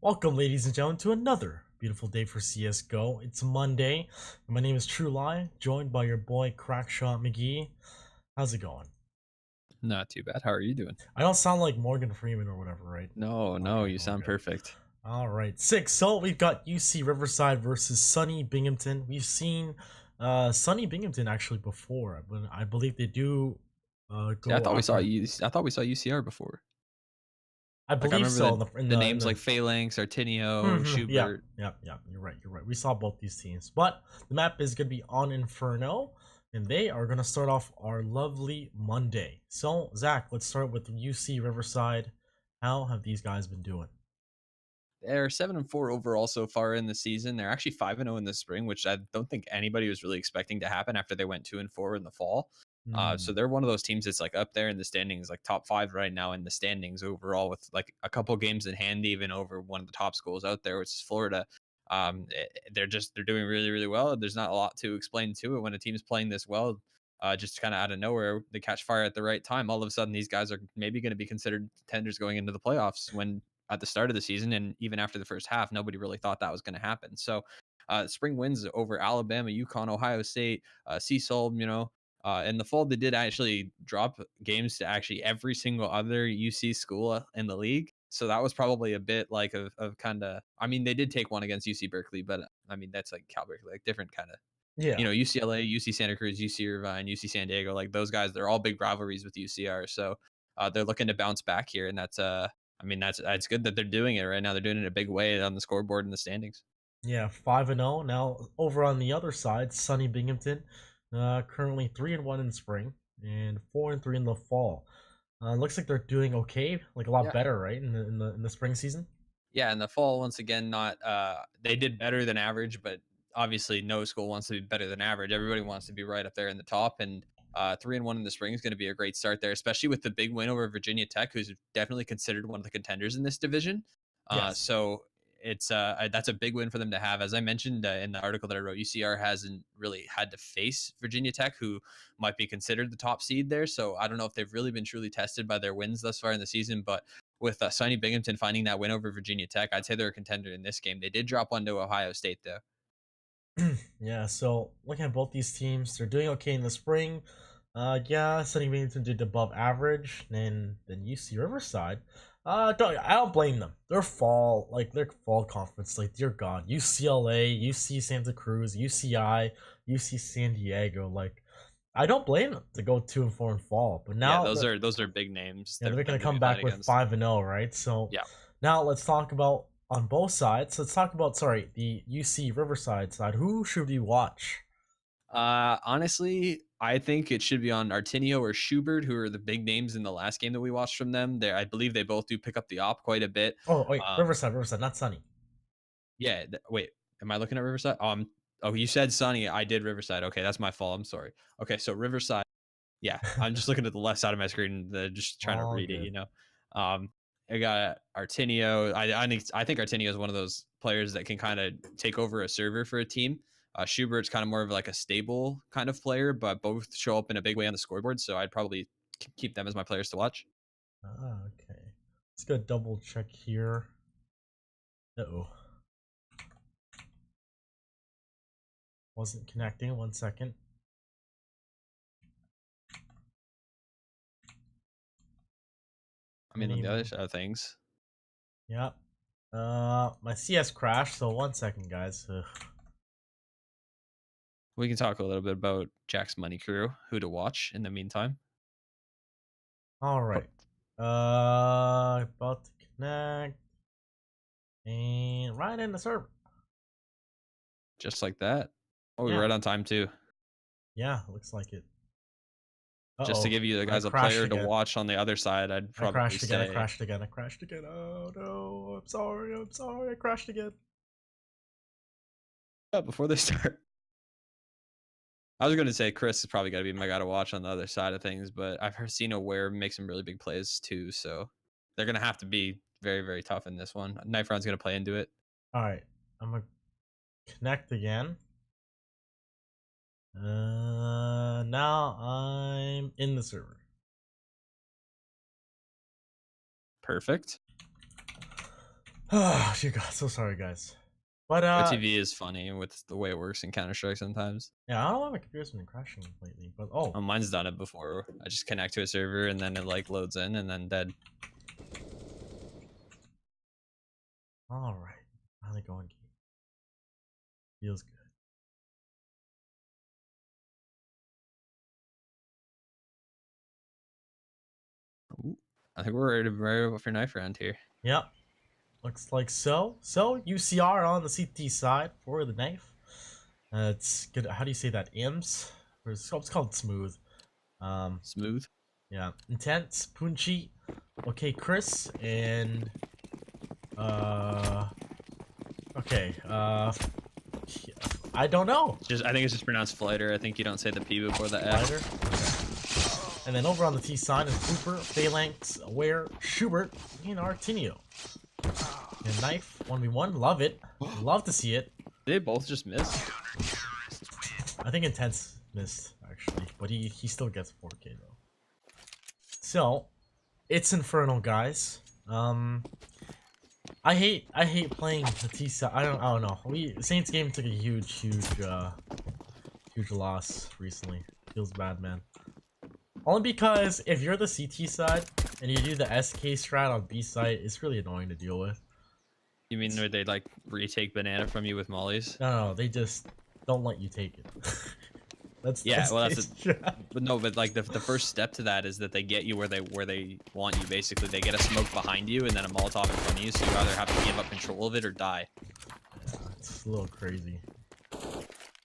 Welcome, ladies and gentlemen, to another beautiful day for CSGO. It's Monday. My name is True Lie, joined by your boy Crackshot McGee. How's it going? Not too bad. How are you doing? I don't sound like Morgan Freeman or whatever, right? No, Okay, you all sound good. perfect. All right, six. So we've got UC Riverside versus SUNY Binghamton. We've seen SUNY Binghamton actually before, but I believe they do See, I go thought we saw after. you. I thought we saw UCR before. I Like I believe remember so the in names the like Phalanx, Artinio, Yeah, Schubert. yeah, yeah. You're right. You're right. We saw both these teams, but the map is gonna be on Inferno, and they are gonna start off our lovely Monday. So, Zach, let's start with UC Riverside. How have these guys been doing? They're 7-4 overall so far in the season. They're actually 5-0 in the spring, which I don't think anybody was really expecting to happen after they went 2-4 in the fall. So Hmm. they're one of those teams that's like up there in the standings, like top five right now in the standings overall, with like a couple games in hand, even over one of the top schools out there, which is Florida. They're doing really really well. There's not a lot to explain to it when a team's playing this well. Just kind of out of nowhere, they catch fire at the right time. All of a sudden, these guys are maybe going to be considered contenders going into the playoffs. When at the start of the season and even after the first half, nobody really thought that was going to happen. So, spring wins over Alabama, UConn, Ohio State, CSUL, in the fall, they did actually drop games to actually every single other UC school in the league. So that was probably a bit like of kind of. I mean, they did take one against UC Berkeley, but I mean that's like Cal Berkeley, like different kind of. Yeah, UCLA, UC Santa Cruz, UC Irvine, UC San Diego, like those guys, they're all big rivalries with UCR. So they're looking to bounce back here, and I mean, that's good that they're doing it right now. They're doing it in a big way on the scoreboard and the standings. yeah. 5-0. Now over on the other side, Sunny Binghamton, currently 3-1 in spring and 4-3 in the fall. Looks like they're doing okay, like a lot Yeah. better, right? In the spring season. Yeah, in the fall, once again, not they did better than average, but obviously no school wants to be better than average. Everybody wants to be right up there in the top, and 3-1 in the spring is going to be a great start there, especially with the big win over Virginia Tech, who's definitely considered one of the contenders in this division. Yes. So that's a big win for them to have. As I mentioned in the article that I wrote, UCR hasn't really had to face Virginia Tech, who might be considered the top seed there. So I don't know if they've really been truly tested by their wins thus far in the season, but with SUNY Binghamton finding that win over Virginia Tech, I'd say they're a contender in this game. They did drop one to Ohio State, though. Yeah, so looking at both these teams, they're doing okay in the spring. Yeah, Sunny Binghamton did above average, and then UC Riverside. I don't blame them. Their fall conference, like dear God, UCLA, UC Santa Cruz, UCI, UC San Diego. Like, I don't blame them to go 2-4 in fall. But Yeah, now, those are big names yeah, for they're gonna them to come be playing back with against. 5-0, right? So Yeah. now let's talk about on both sides. Let's talk about the UC Riverside side. Who should we watch? Honestly, I think it should be on Artinio or Schubert, who are the big names in the last game that we watched from them. There, I believe they both do pick up the op quite a bit. Oh wait, Um, Riverside, not Sunny. yeah. Wait, am I looking at Riverside? Oh, you said Sunny. I did Riverside. Okay, that's my fault. I'm sorry. Okay, so Riverside. Yeah, I'm just looking at the left side of my screen, just trying to All read it. good. Um, I got Artinio. I think Artinio is one of those players that can kind of take over a server for a team. Schubert's kind of more of like a stable kind of player, but both show up in a big way on the scoreboard. So I'd probably keep them as my players to watch. Okay. Let's go double check here. Uh-oh. Wasn't connecting. 1 second. I mean, on the other Mini. side of things, Yeah. My CS crashed. So 1 second, guys. Ugh. we can talk a little bit about Jack's Money Crew, who to watch in the meantime. All right. About to connect and right in the server. Just like that. Oh, we were Yeah. right on time too. Yeah. Looks like it. Uh Just to oh. give you I guys a crashed player to again. watch on the other side, I'd I probably crashed again. I say crashed again. I crashed again. Oh no. I'm sorry. I'm sorry. I crashed again. before they start. I was going to say Chris is probably got to be my guy to watch on the other side of things, but I've heard seen Aware make some really big plays too, so they're going to have to be very, very tough in this one. Knife Round's going to play into it. All right. I'm gonna connect again. Now I'm in the server. Perfect. Oh, dear God, so sorry, guys. But OTV is funny with the way it works in Counter-Strike sometimes. yeah, I don't know why my computer's been crashing lately. But oh, Oh, mine's done it before. I just connect to a server and then it like loads in and then dead. all right, finally going game. Feels good. Ooh, I think we're ready for knife round here. Yep, looks like so. So UCR on the CT side for the knife. It's good. How do you say that? IMS? Or it's called smooth. Um, Smooth. yeah, intense, punchy. Okay, Chris and uh, okay, I don't know. I think it's just pronounced flighter. I think you don't say the P before the F. Lighter. Okay. And then over on the T side is Cooper, Phalanx, Aware, Schubert, and Artinio. And knife 1v1, love it. Love to see it. They both just missed. I think Intense missed actually, but he still gets 4K though. So it's Infernal, guys. I hate playing the T side. I don't know. Saints game took a huge loss recently. Feels bad, man. Only because if you're the CT side and you do the SK strat on B side, it's really annoying to deal with. You mean where they like retake banana from you with mollies? No, they just don't let you take it. that's but no, but like the first step to that is that they get you where they want you. Basically, they get a smoke behind you and then a Molotov in front of you, so you either have to give up control of it or die. Yeah, it's a little crazy.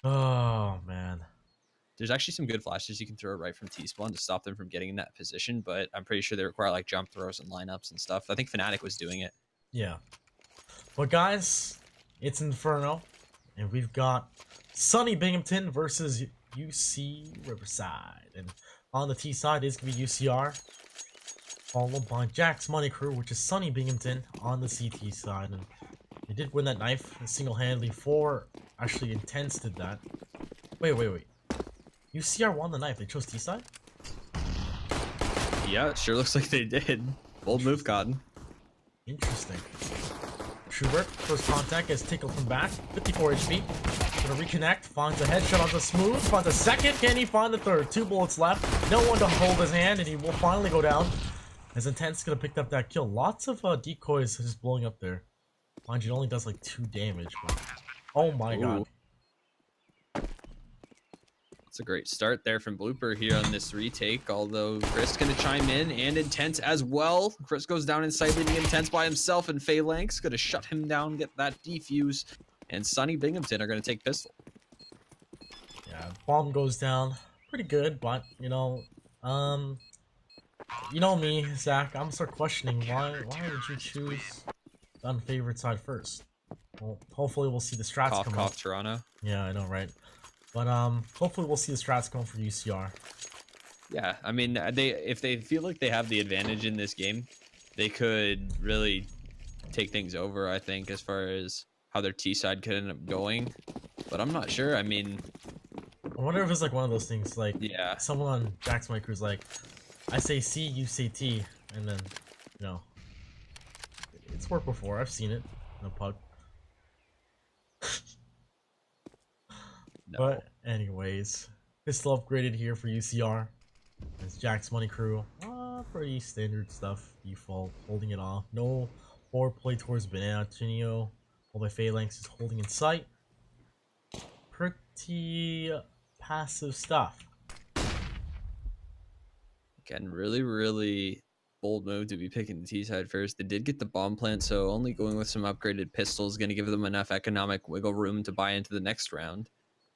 Oh man. There's actually some good flashes you can throw right from T-spawn to stop them from getting in that position, but I'm pretty sure they require like jump throws and lineups and stuff. I think Fnatic was doing it. Yeah. But guys, it's Inferno, and we've got SUNY Binghamton versus UC Riverside. And on the T side is going to be UCR, followed by Jack's Money Crew, which is SUNY Binghamton on the CT side. And they did win that knife single-handedly. Actually, Intense did that. Wait. UCR won the knife. They chose T side? Yeah, it sure looks like they did. Bold move, Cotton. Interesting. Schubert, first contact, gets tickled from back. 54 HP. Gonna reconnect. Finds a headshot on the smooth. Finds a second. Can he find the third? 2 bullets left. No one to hold his hand, and he will finally go down. As Intense gonna pick up that kill. Lots of decoys just blowing up there. Mind you, it only does like 2 damage. But... oh my god. It's a great start there from Blooper here on this retake, although Chris gonna chime in and Intense as well. Chris goes down inside, leaving Intense by himself, and Phalanx gonna shut him down, get that defuse, and SUNY Binghamton are gonna take pistol. Yeah, bomb goes down. Pretty good, but you know me, Zach, I'm start questioning why did you choose the unfavored side first? Well, hopefully we'll see the strats come up. Toronto. Yeah, I know, right? But hopefully we'll see the strats come for UCR. Yeah, I mean, if they feel like they have the advantage in this game, they could really take things over, I think, as far as how their T side could end up going. But I'm not sure. I mean, I wonder if it's like one of those things, like yeah, someone on Jack's mic who's like, I say C, you say T, and then, you know, it's worked before. I've seen it in a pug. no. But anyways, pistol upgraded here for UCR. It's Jack's Money Crew. Pretty standard stuff. Default, holding it off. No forward play towards Banana. Chinio, while my Phalanx is holding in sight. Pretty passive stuff. Again, really bold move to be picking the T side first. They did get the bomb plant, so only going with some upgraded pistols going to give them enough economic wiggle room to buy into the next round.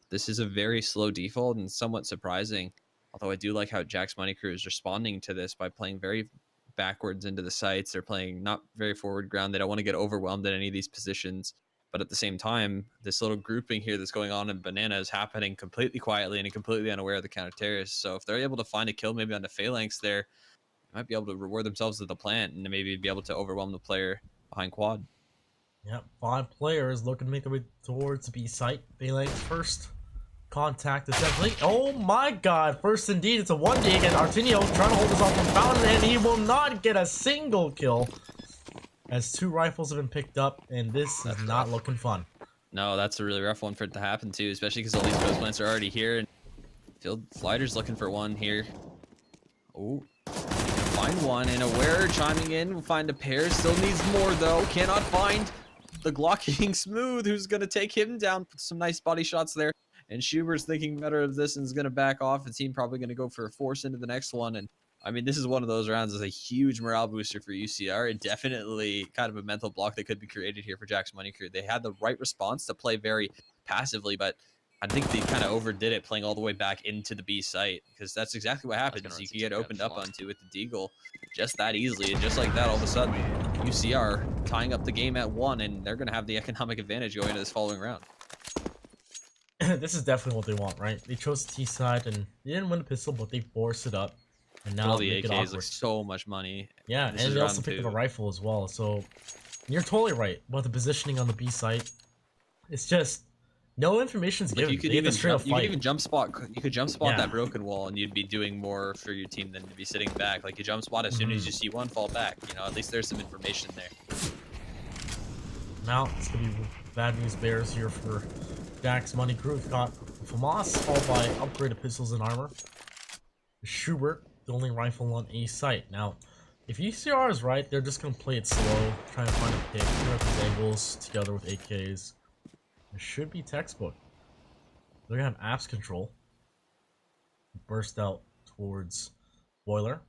This is a very slow default and somewhat surprising, although I do like how Jack's Money Crew is responding to this by playing very backwards into the sites. They're playing not very forward ground. They don't want to get overwhelmed in any of these positions. But at the same time, this little grouping here that's going on in Banana is happening completely quietly and completely unaware of the counter terrorists. So if they're able to find a kill maybe on the Phalanx there, they might be able to reward themselves with the plant and maybe be able to overwhelm the player behind quad. Yep, 5 players looking to make their way towards B site. Phalanx first. Contact essentially. Oh my god, first indeed, it's a 1D again. Artinio trying to hold this off from Fountain, and he will not get a single kill. as 2 rifles have been picked up, and this is not looking fun. No, that's a really rough one for it to happen too, especially because all these ghost plants are already here. And Field Flighter's looking for one here. Oh, find one, and Aware chiming in. We'll find a pair. Still needs more though. Cannot find the Glocking Smooth, who's gonna take him down. Put some nice body shots there. And Schubert's thinking better of this and is gonna back off. The team probably gonna go for a force into the next one. And I mean, this is one of those rounds that's a huge morale booster for UCR, and definitely kind of a mental block that could be created here for Jack's Money Crew. They had the right response to play very passively, but I think they kind of overdid it playing all the way back into the B site, because that's exactly what happens. You can get opened up onto with the Deagle just that easily, and just like that, all of a sudden, UCR tying up the game at 1, and they're going to have the economic advantage going into this following round. This is definitely what they want, right? They chose the T side, and they didn't win the pistol, but they forced it up. And now all the AKs like so much money. Yeah, and they also picked up a rifle as well. So you're totally right about the positioning on the B site. It's just no information's given. You could even jump spot. You could jump spot that broken wall, and you'd be doing more for your team than to be sitting back. Like you jump spot as soon as you see one, fall back. You know, at least there's some information there. Now it's gonna be bad news bears here for Jack's Money Crew. We've got FAMAS followed by upgraded pistols and armor. Schubert, the only rifle on A site. Now, if UCR is right, they're just gonna play it slow, trying to find a pick, figure out these angles together with AKs. It should be textbook. They're gonna have apps control. Burst out towards Boiler.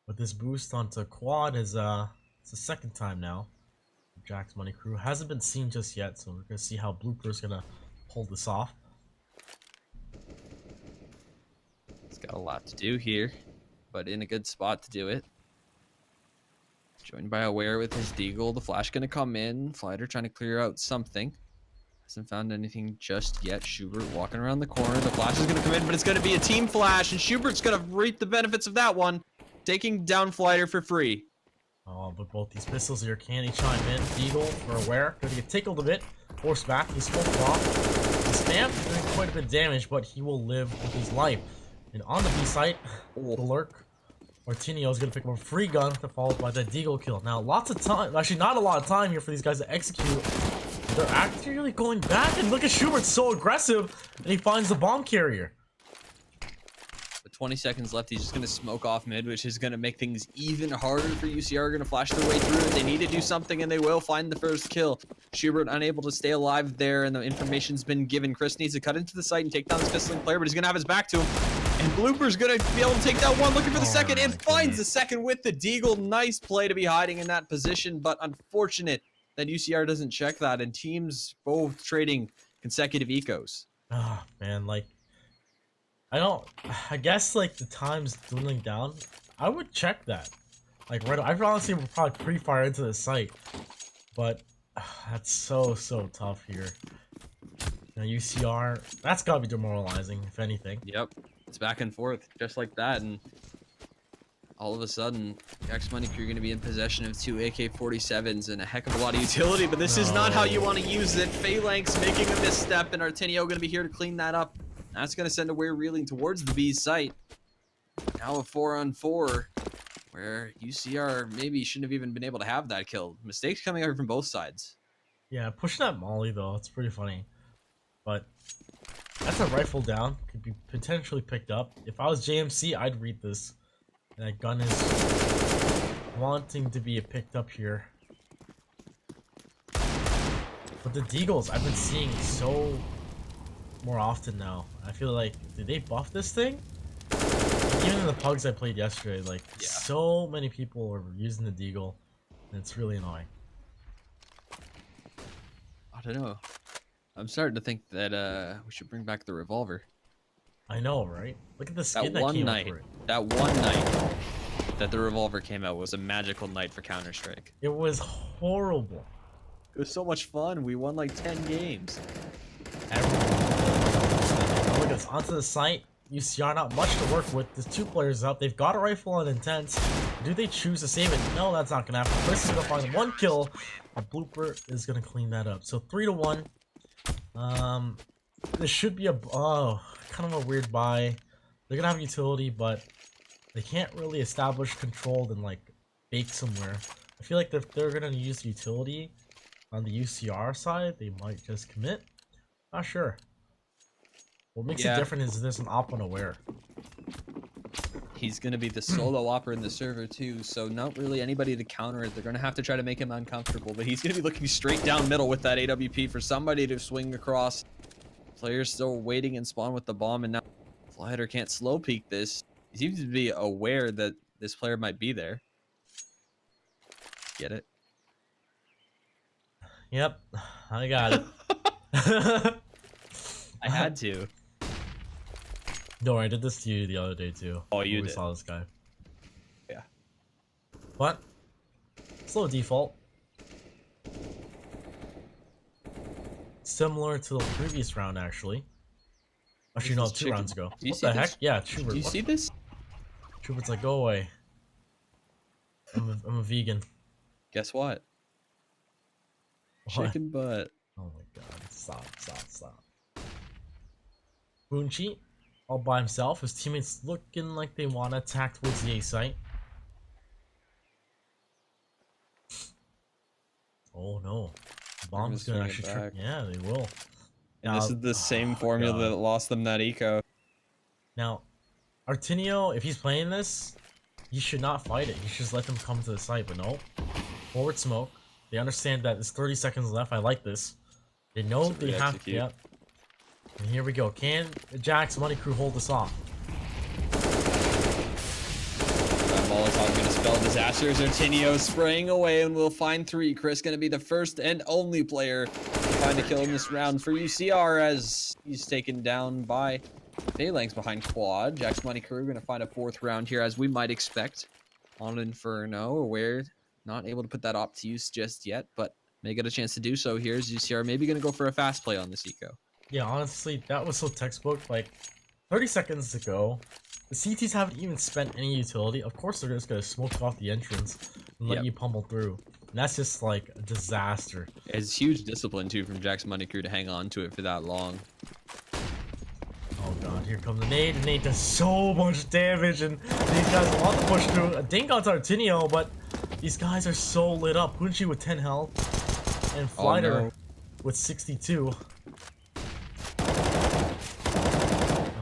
But this boost onto quad is it's the second time now. Jack's Money Crew hasn't been seen just yet, so we're gonna see how Blooper's gonna pull this off. Got a lot to do here, but in a good spot to do it. Joined by Aware with his Deagle. The flash gonna come in. Flighter trying to clear out something. Hasn't found anything just yet. Schubert walking around the corner. The flash is gonna come in, but it's gonna be a team flash, and Schubert's gonna reap the benefits of that one, taking down Flighter for free. Oh, but both these pistols here can he chime in. Deagle for Aware, gonna get tickled a bit. Force back, he's full off. The spam doing quite a bit of damage, but he will live with his life. And on the B site, the lurk, Martinio is going to pick up a free gun to followed by that Deagle kill. Now, lots of time, actually not a lot of time here for these guys to execute. They're actually going back, and look at Schubert, so aggressive, and he finds the bomb carrier. With 20 seconds left, he's just going to smoke off mid, which is going to make things even harder for UCR. Going to flash their way through. They need to do something, and they will find the first kill. Schubert unable to stay alive there, and the information's been given. Chris needs to cut into the site and take down this pistoling player, but he's going to have his back to him. And Blooper's going to be able to take that one, looking for the second, and finds the second with the Deagle. Nice play to be hiding in that position, but unfortunate that UCR doesn't check that, and teams both trading consecutive ecos. Oh, man, like, I guess, like, the time's dwindling down. I would check that. Like, right, I honestly would probably pre-fire into the site, but that's so tough here. Now, UCR, that's gotta be demoralizing, if anything. Yep. It's back and forth, just like that, and all of a sudden, Jack's Money Crew are going to be in possession of 2 AK-47s and a heck of a lot of utility, but this is not how you want to use it. Phalanx making a misstep, and Artenio going to be here to clean that up. That's going to send Aware reeling towards the B site. Now a 4-on-4, where UCR maybe shouldn't have even been able to have that kill. Mistakes coming out from both sides. Yeah, pushing that molly, though, it's pretty funny. But that's a rifle down. Could be potentially picked up. If I was JMC, I'd read this. That gun is wanting to be picked up here. But the Deagles, I've been seeing so more often now. I feel like, did they buff this thing? Even in the pugs I played yesterday, like, so many people are using the Deagle, and it's really annoying. I don't know. I'm starting to think that we should bring back the revolver. I know, right? Look at the skin that came out for it. That one night that the revolver came out was a magical night for Counter-Strike. It was horrible. It was so much fun. We won like 10 games. Look at this. Onto the site. UCR not much to work with. There's 2 players up. They've got a rifle on intense. Do they choose to save it? No, that's not going to happen. Chris is going to find 1 kill. A Blooper is going to clean that up. So 3-1. This should be a kind of a weird buy. They're gonna have utility, but they can't really establish control and like bake somewhere. I feel like if they're gonna use utility on the UCR side, they might just commit. Not sure. What makes it Yeah, different is there's an op unaware. he's going to be the solo opper in the server too, so not really anybody to counter it. They're going to have to try to make him uncomfortable, but he's going to be looking straight down middle with that AWP for somebody to swing across. Player's still waiting in spawn with the bomb, and now Flyhitter can't slow peek this. He seems to be aware that this player might be there. Get it? Yep, I got it. I had to. No, I did this to you the other day too. Oh, you we did? saw this guy. Yeah. What? Slow default. Similar to the previous round, actually. Actually, no, 2 rounds ago. What the heck? Yeah, Schubert. Do you see this? Schubert's like, go away. I'm a vegan. Guess what? What? Chicken butt. Oh my god. Stop. Bunchi, all by himself. His teammates looking like they want to attack towards the A site. Oh no. The bomb's gonna actually trip. Yeah, they will. And this is the same formula that lost them that eco. Now, Artinio, if he's playing this, he should not fight it. He should just let them come to the site, but no. Forward smoke. They understand that there's 30 seconds left. I like this. They know they have to. Yep. And here we go. Can Jack's Money Crew hold this off? That Molotov going to spell disasters. Artinio spraying away, and we'll find 3. Chris going to be the first and only player to find a kill in this round for UCR as he's taken down by Phalanx behind Quad. Jack's Money Crew going to find a 4th round here, as we might expect. On Inferno, aware, not able to put that op to use just yet, but may get a chance to do so here as UCR maybe going to go for a fast play on this eco. Yeah, honestly, that was so textbook. Like, 30 seconds to go. The CTs haven't even spent any utility. Of course, they're just going to smoke off the entrance and let you pummel through. And that's just, like, a disaster. It's huge discipline, too, from Jack's Money Crew to hang on to it for that long. Oh god, here comes the nade. The nade does so much damage, and these guys want to push through. A dink onto Artinio, but these guys are so lit up. Punchi with 10 health, and Flighter with 62.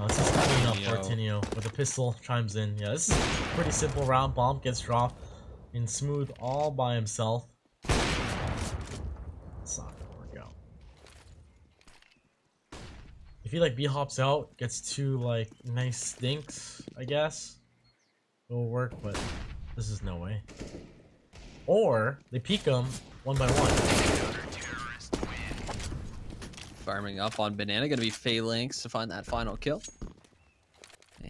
This is clean up for Artinio with a pistol chimes in. Yeah, this is a pretty simple round. Bomb gets dropped in smooth all by himself. It's not gonna work out. I feel like B hops out, gets 2 like nice stinks, I guess. It'll work, but this is no way. Or they peek him 1 by 1. Farming up on Banana, gonna be Phalanx to find that final kill.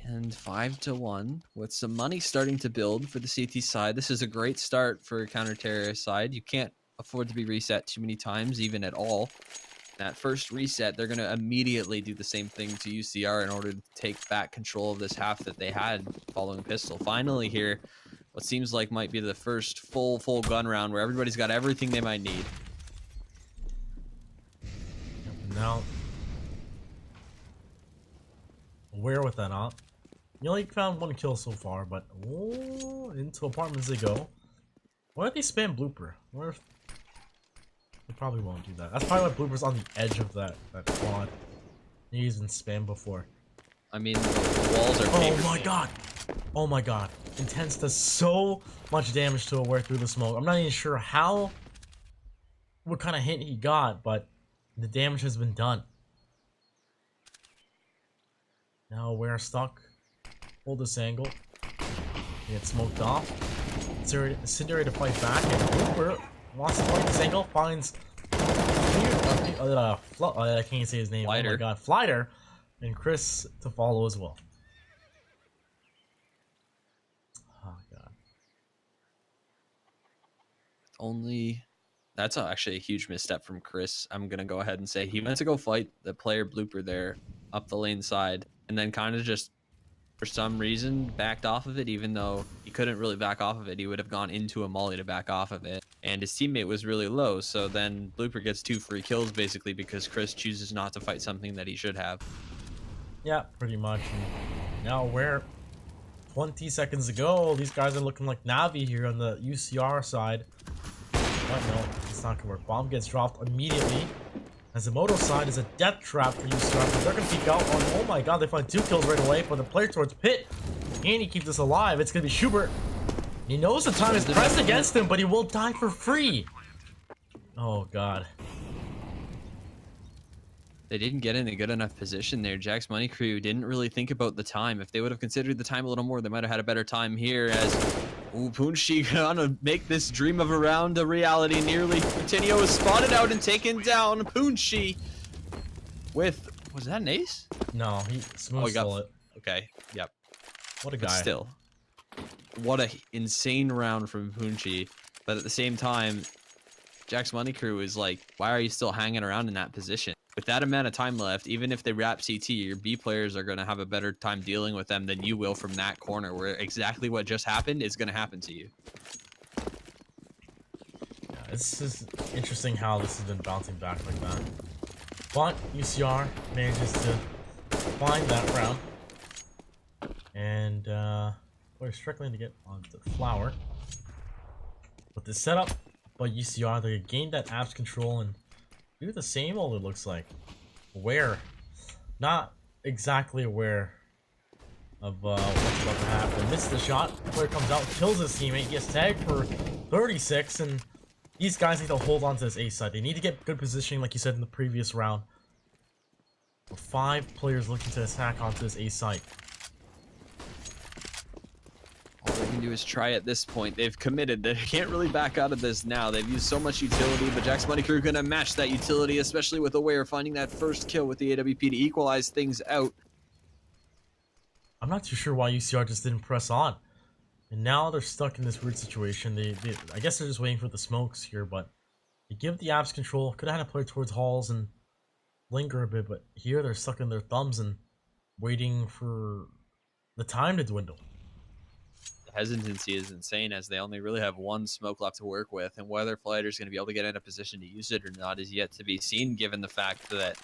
And 5-1 with some money starting to build for the CT side. This is a great start for counter-terrorist side. You can't afford to be reset too many times, even at all. That first reset, they're going to immediately do the same thing to UCR in order to take back control of this half that they had following pistol. Finally here, what seems like might be the first full gun round where everybody's got everything they might need. Now, aware with that op. You only found 1 kill so far, but into apartments they go. Why don't they spam blooper? Where they probably won't do that. That's probably why blooper's on the edge of that quad. He's been spammed before. I mean, the walls are paper. Oh my god! Oh my god. Intense does so much damage to Aware through the smoke. I'm not even sure what kind of hit he got, but the damage has been done. Now Aware stuck. Hold this angle. He gets smoked off. Cinder to fight back, and Blooper wants to fight this angle. Finds I can't even say his name. Flighter. Oh my god, Flighter, and Chris to follow as well. Oh god. That's actually a huge misstep from Chris. I'm gonna go ahead and say he went to go fight the player Blooper there up the lane side, and then kind of just for some reason backed off of it, even though he couldn't really back off of it. He would have gone into a molly to back off of it, and his teammate was really low, so then Blooper gets 2 free kills basically because Chris chooses not to fight something that he should have. Yeah, pretty much. And now we're 20 seconds ago. These guys are looking like Navi here on the UCR side. But no, it's not gonna work. Bomb gets dropped immediately. As the moto side is a death trap for UCR, but they're gonna peek out on. Oh my god, they find 2 kills right away. But the player towards Pit, can he keep this alive? It's gonna be Schubert. He knows the time is pressed against him, but he will die for free. Oh god. They didn't get in a good enough position there. Jack's Money Crew didn't really think about the time. If they would have considered the time a little more, they might have had a better time here. As Punshi gonna make this dream of a round a reality. Nearly, Coutinho is spotted out and taken down. Punshi with, was that an ace? No, he smooth stole it. Okay, yep. What a guy. But still, what a insane round from Punchi. But at the same time, Jack's Money Crew is like, why are you still hanging around in that position? With that amount of time left, even if they wrap CT, your B players are going to have a better time dealing with them than you will from that corner, where exactly what just happened is going to happen to you. Yeah, this is interesting how this has been bouncing back like that. But UCR manages to find that round. And we're struggling to get onto the flower. But the setup by UCR, they gained that apps control and do the same old, it looks like. Aware. Not exactly aware of what's about to happen. Misses the shot. Player comes out, kills his teammate. He gets tagged for 36, and these guys need to hold on to this A side. They need to get good positioning, like you said in the previous round. 5 players looking to attack onto this A site. All they can do is try at this point. They've committed. They can't really back out of this now. They've used so much utility, but Jack's Money Crew gonna match that utility, especially with Aware finding that first kill with the AWP to equalize things out. I'm not too sure why UCR just didn't press on. And now they're stuck in this weird situation. I guess they're just waiting for the smokes here, but they give the apps control. Could have had a player towards halls and linger a bit, but here they're stuck in their thumbs and waiting for the time to dwindle. The hesitancy is insane, as they only really have 1 smoke left to work with, and whether Flighter's going to be able to get in a position to use it or not is yet to be seen, given the fact that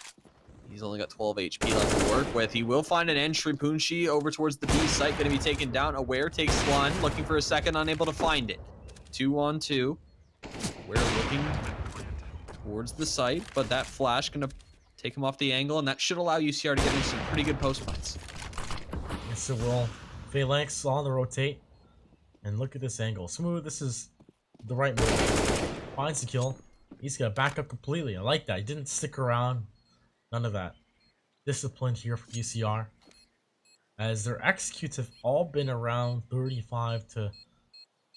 he's only got 12 HP left to work with. He will find an entry. Punshi over towards the B site, going to be taken down. Aware takes 1, looking for a second, unable to find it. 2-on-2. Aware looking towards the site, but that flash going to take him off the angle, and that should allow UCR to get into some pretty good post fights. Yes, it will. Phalanx on the rotate. And look at this angle. Smooth, this is the right move. Finds the kill. He's gonna back up completely. I like that. He didn't stick around. None of that. Disciplined here for UCR. As their executes have all been around 35 to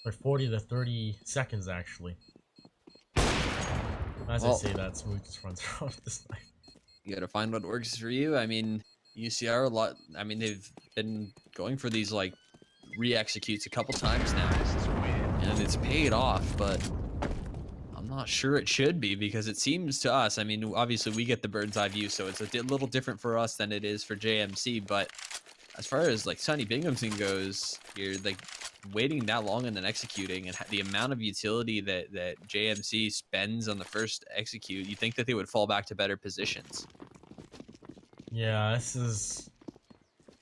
or 40 to 30 seconds actually. As I say that, Smooth just runs around this night. You gotta find what works for you. I mean, UCR a lot. I mean, they've been going for these like re-executes a couple times now, and it's paid off, but I'm not sure it should be, because it seems to us, I mean, obviously we get the bird's eye view, so it's a little different for us than it is for JMC, but as far as like SUNY Binghamton goes, you're like waiting that long and then executing, and the amount of utility that JMC spends on the first execute, you think that they would fall back to better positions. Yeah, this is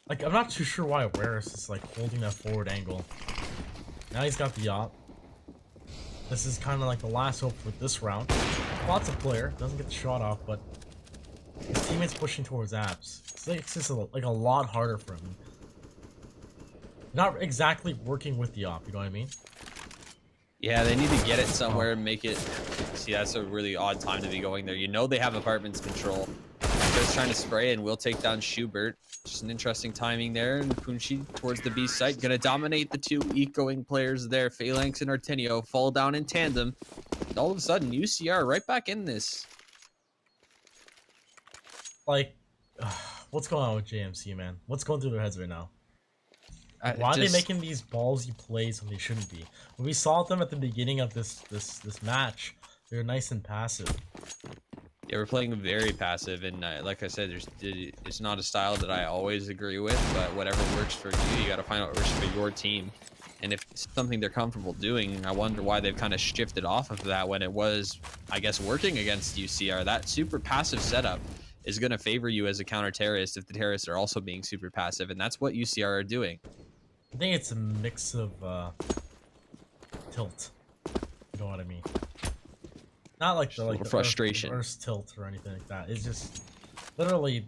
like, I'm not too sure why Aware is like holding that forward angle. Now he's got the op. This is kind of like the last hope for this round. Lots of player, doesn't get the shot off, but his teammates pushing towards apps. It's just like a lot harder for him. Not exactly working with the op, you know what I mean? Yeah, they need to get it somewhere and make it. See, that's a really odd time to be going there. You know they have apartments control. Just trying to spray and will take down Schubert. Just an interesting timing there. And Punshi towards the B site. Gonna dominate the 2 ecoing players there. Phalanx and Artenio fall down in tandem. And all of a sudden, UCR right back in this. Like, what's going on with JMC, man? What's going through their heads right now? Why are they making these ballsy plays when they shouldn't be? When we saw them at the beginning of this match, they were nice and passive. Yeah, we're playing very passive, and like I said, it's not a style that I always agree with, but whatever works for you, you got to find out what works for your team. And if it's something they're comfortable doing, I wonder why they've kind of shifted off of that when it was, I guess, working against UCR. That super passive setup is going to favor you as a counter-terrorist if the terrorists are also being super passive, and that's what UCR are doing. I think it's a mix of tilt. You know what I mean? Not like Just a little the frustration. Earth's tilt or anything like that. It's just literally.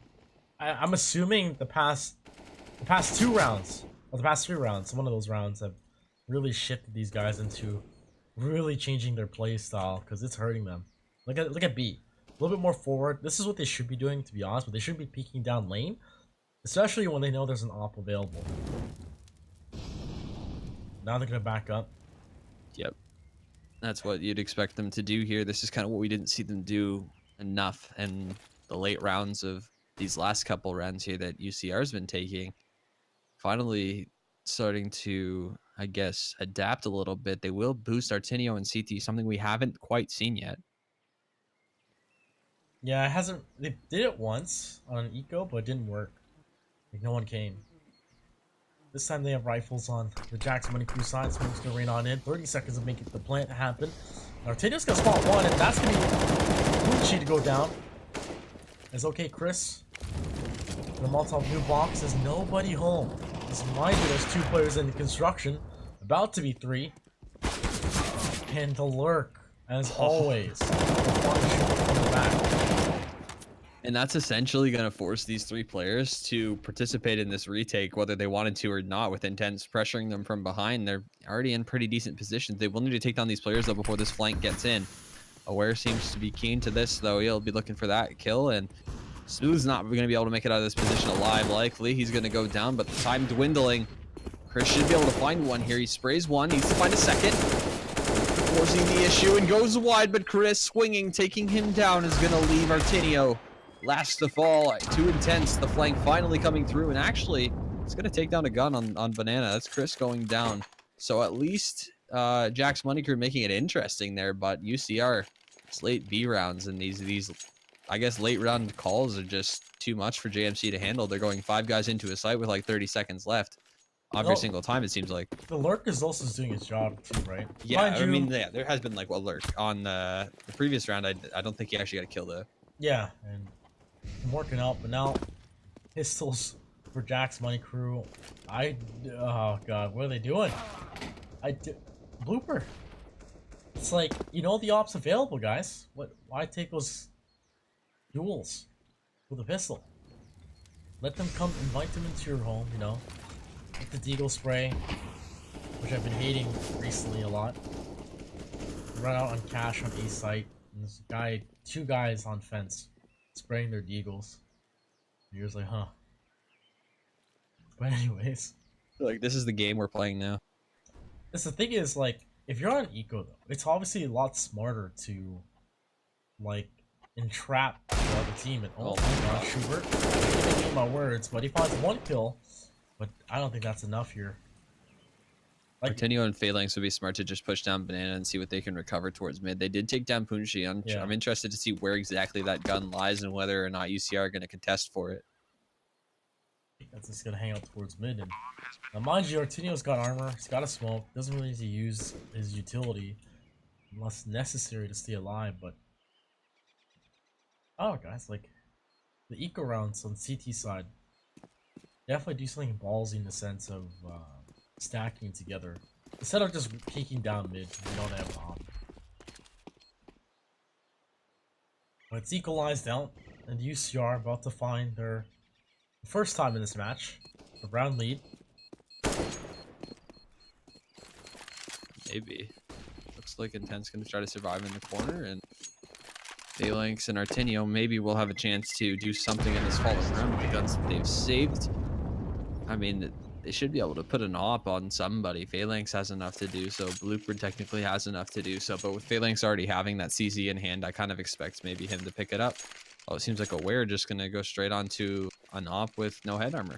I'm assuming the past 2 rounds, or the past 3 rounds, one of those rounds have really shifted these guys into really changing their play style because it's hurting them. Look at B, a little bit more forward. This is what they should be doing, to be honest. But they shouldn't be peeking down lane, especially when they know there's an op available. Now they're gonna back up. Yep. That's what you'd expect them to do here. This is kind of what we didn't see them do enough in the late rounds of these last couple rounds here that UCR's been taking. Finally starting to, I guess, adapt a little bit. They will boost Artinio and CT, something we haven't quite seen yet. Yeah, it hasn't. They did it once on an eco, but it didn't work. Like no one came. This time they have rifles on the Jack's Money Crew side. Smoke's gonna rain on in. 30 seconds to make it the plant happen. Artinius gonna spot one, and that's gonna be Gucci to go down. It's okay, Chris. The Molotov new box. There's nobody home. Just mind you, there's 2 players in the construction. About to be 3. And the lurk, as always. The flying shooter from the back. And that's essentially going to force these 3 players to participate in this retake, whether they wanted to or not, with Intense pressuring them from behind. They're already in pretty decent positions. They will need to take down these players, though, before this flank gets in. Aware seems to be keen to this, though. He'll be looking for that kill, and Smooth's not going to be able to make it out of this position alive. Likely, he's going to go down, but the time dwindling. Chris should be able to find one here. He sprays one, needs to find a second. Forcing the issue and goes wide, but Chris swinging, taking him down, is going to leave Artinio last to fall. Too intense. The flank finally coming through, and actually, it's going to take down a gun on Banana. That's Chris going down. So at least Jack's Money Crew making it interesting there, but UCR, it's late B rounds, and these I guess late round calls are just too much for JMC to handle. They're going 5 guys into a site with like 30 seconds left every single time, it seems like. The lurk is also doing its job too, right? Yeah, I mean, yeah, there has been like a lurk on the previous round. I don't think he actually got a kill though. Yeah, and working out, but now pistols for Jack's Money Crew. Oh god, what are they doing? Blooper. It's like, you know, the op's available, guys. Why take those duels with a pistol? Let them come, invite them into your home, you know. Get the deagle spray, which I've been hating recently a lot. Run out on cash on A site, and there's 2 guys on fence spraying their deagles. You're just like, huh. But anyways, Like, this is the game we're playing now. the thing is, like, if you're on eco though, it's obviously a lot smarter to like entrap the other team. And oh my god, Schubert, I'm giving my words, but he finds 1 kill. But I don't think that's enough here. Like, Artinio and Phalanx would be smart to just push down Banana and see what they can recover towards mid. They did take down Punshi. I'm interested to see where exactly that gun lies and whether or not UCR are going to contest for it. That's just going to hang out towards mid. And now, mind you, Artinio's got armor. He's got a smoke. Doesn't really need to use his utility unless necessary to stay alive. But oh, guys, like the eco rounds on CT side definitely do something ballsy in the sense of stacking together instead of just peeking down mid. You know they have an op. But it's equalized out, and UCR about to find their first time in this match, the round lead. Maybe. Looks like Intense going to try to survive in the corner, and Phalanx and Artinio maybe will have a chance to do something in this fallen round with the guns that they've saved. I mean, they should be able to put an op on somebody. Phalanx has enough to do so. Blooper technically has enough to do so. But with Phalanx already having that CZ in hand, I kind of expect maybe him to pick it up. Oh, it seems like Aware just going to go straight onto an op with no head armor.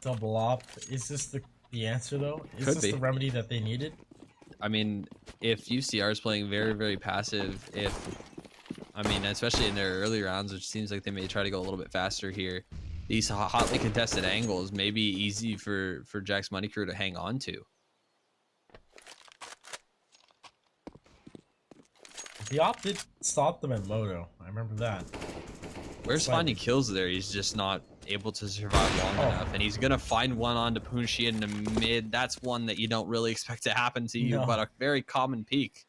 Double op. Is this the answer, though? Is this the remedy that they needed? I mean, if UCR is playing very, very passive, especially in their early rounds, which seems like they may try to go a little bit faster here, these hotly contested angles may be easy for Jack's Money Crew to hang on to. The op did stop them at Moto. I remember that. Where's finding kills there? He's just not able to survive long enough, and he's gonna find one onto Punshi in the mid. That's one that you don't really expect to happen to you, but a very common peak.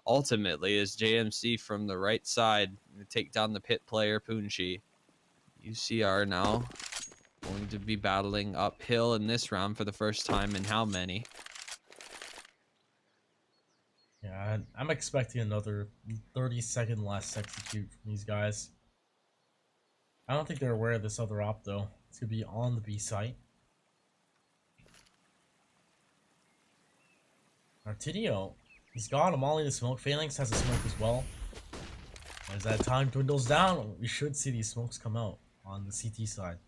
ultimately is JMC from the right side to take down the pit player Punchi. UCR now going to be battling uphill in this round for the first time in how many? Yeah, I'm expecting another 30-second last execute from these guys. I don't think they're aware of this other op though. It's gonna be on the B site. Artidio, he's got a molly to smoke. Phalanx has a smoke as well. As that time dwindles down, we should see these smokes come out on the CT side.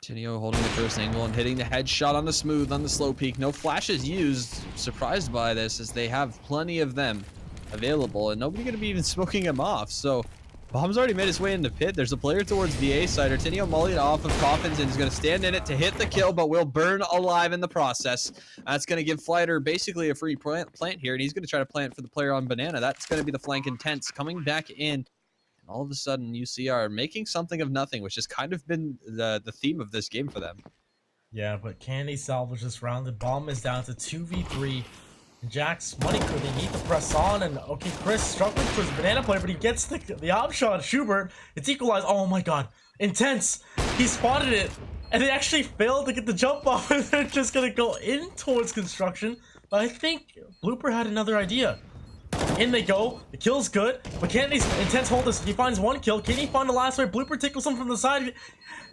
Tinio holding the first angle and hitting the headshot on the smooth on the slow peak. No flashes used. Surprised by this as they have plenty of them available and nobody gonna be even smoking him off. So Bomb's already made his way in the pit. There's a player towards VA side. Artinio mollied off of Coffins and is going to stand in it to hit the kill, but will burn alive in the process. That's going to give Flighter basically a free plant here, and he's going to try to plant for the player on Banana. That's going to be the flank intense coming back in. And all of a sudden, UCR making something of nothing, which has kind of been the theme of this game for them. Yeah, but can they salvage this round? The Bomb is down to 2v3. Jack's money crew, they need to press on, and okay, Chris struggling for his banana play, but he gets the op shot. Schubert, it's equalized. Oh my god, intense! He spotted it, and they actually failed to get the jump off, and they're just gonna go in towards construction. But I think Blooper had another idea. In they go, the kill's good, but can these intense hold this? He finds one kill, can he find the last way? Blooper tickles him from the side,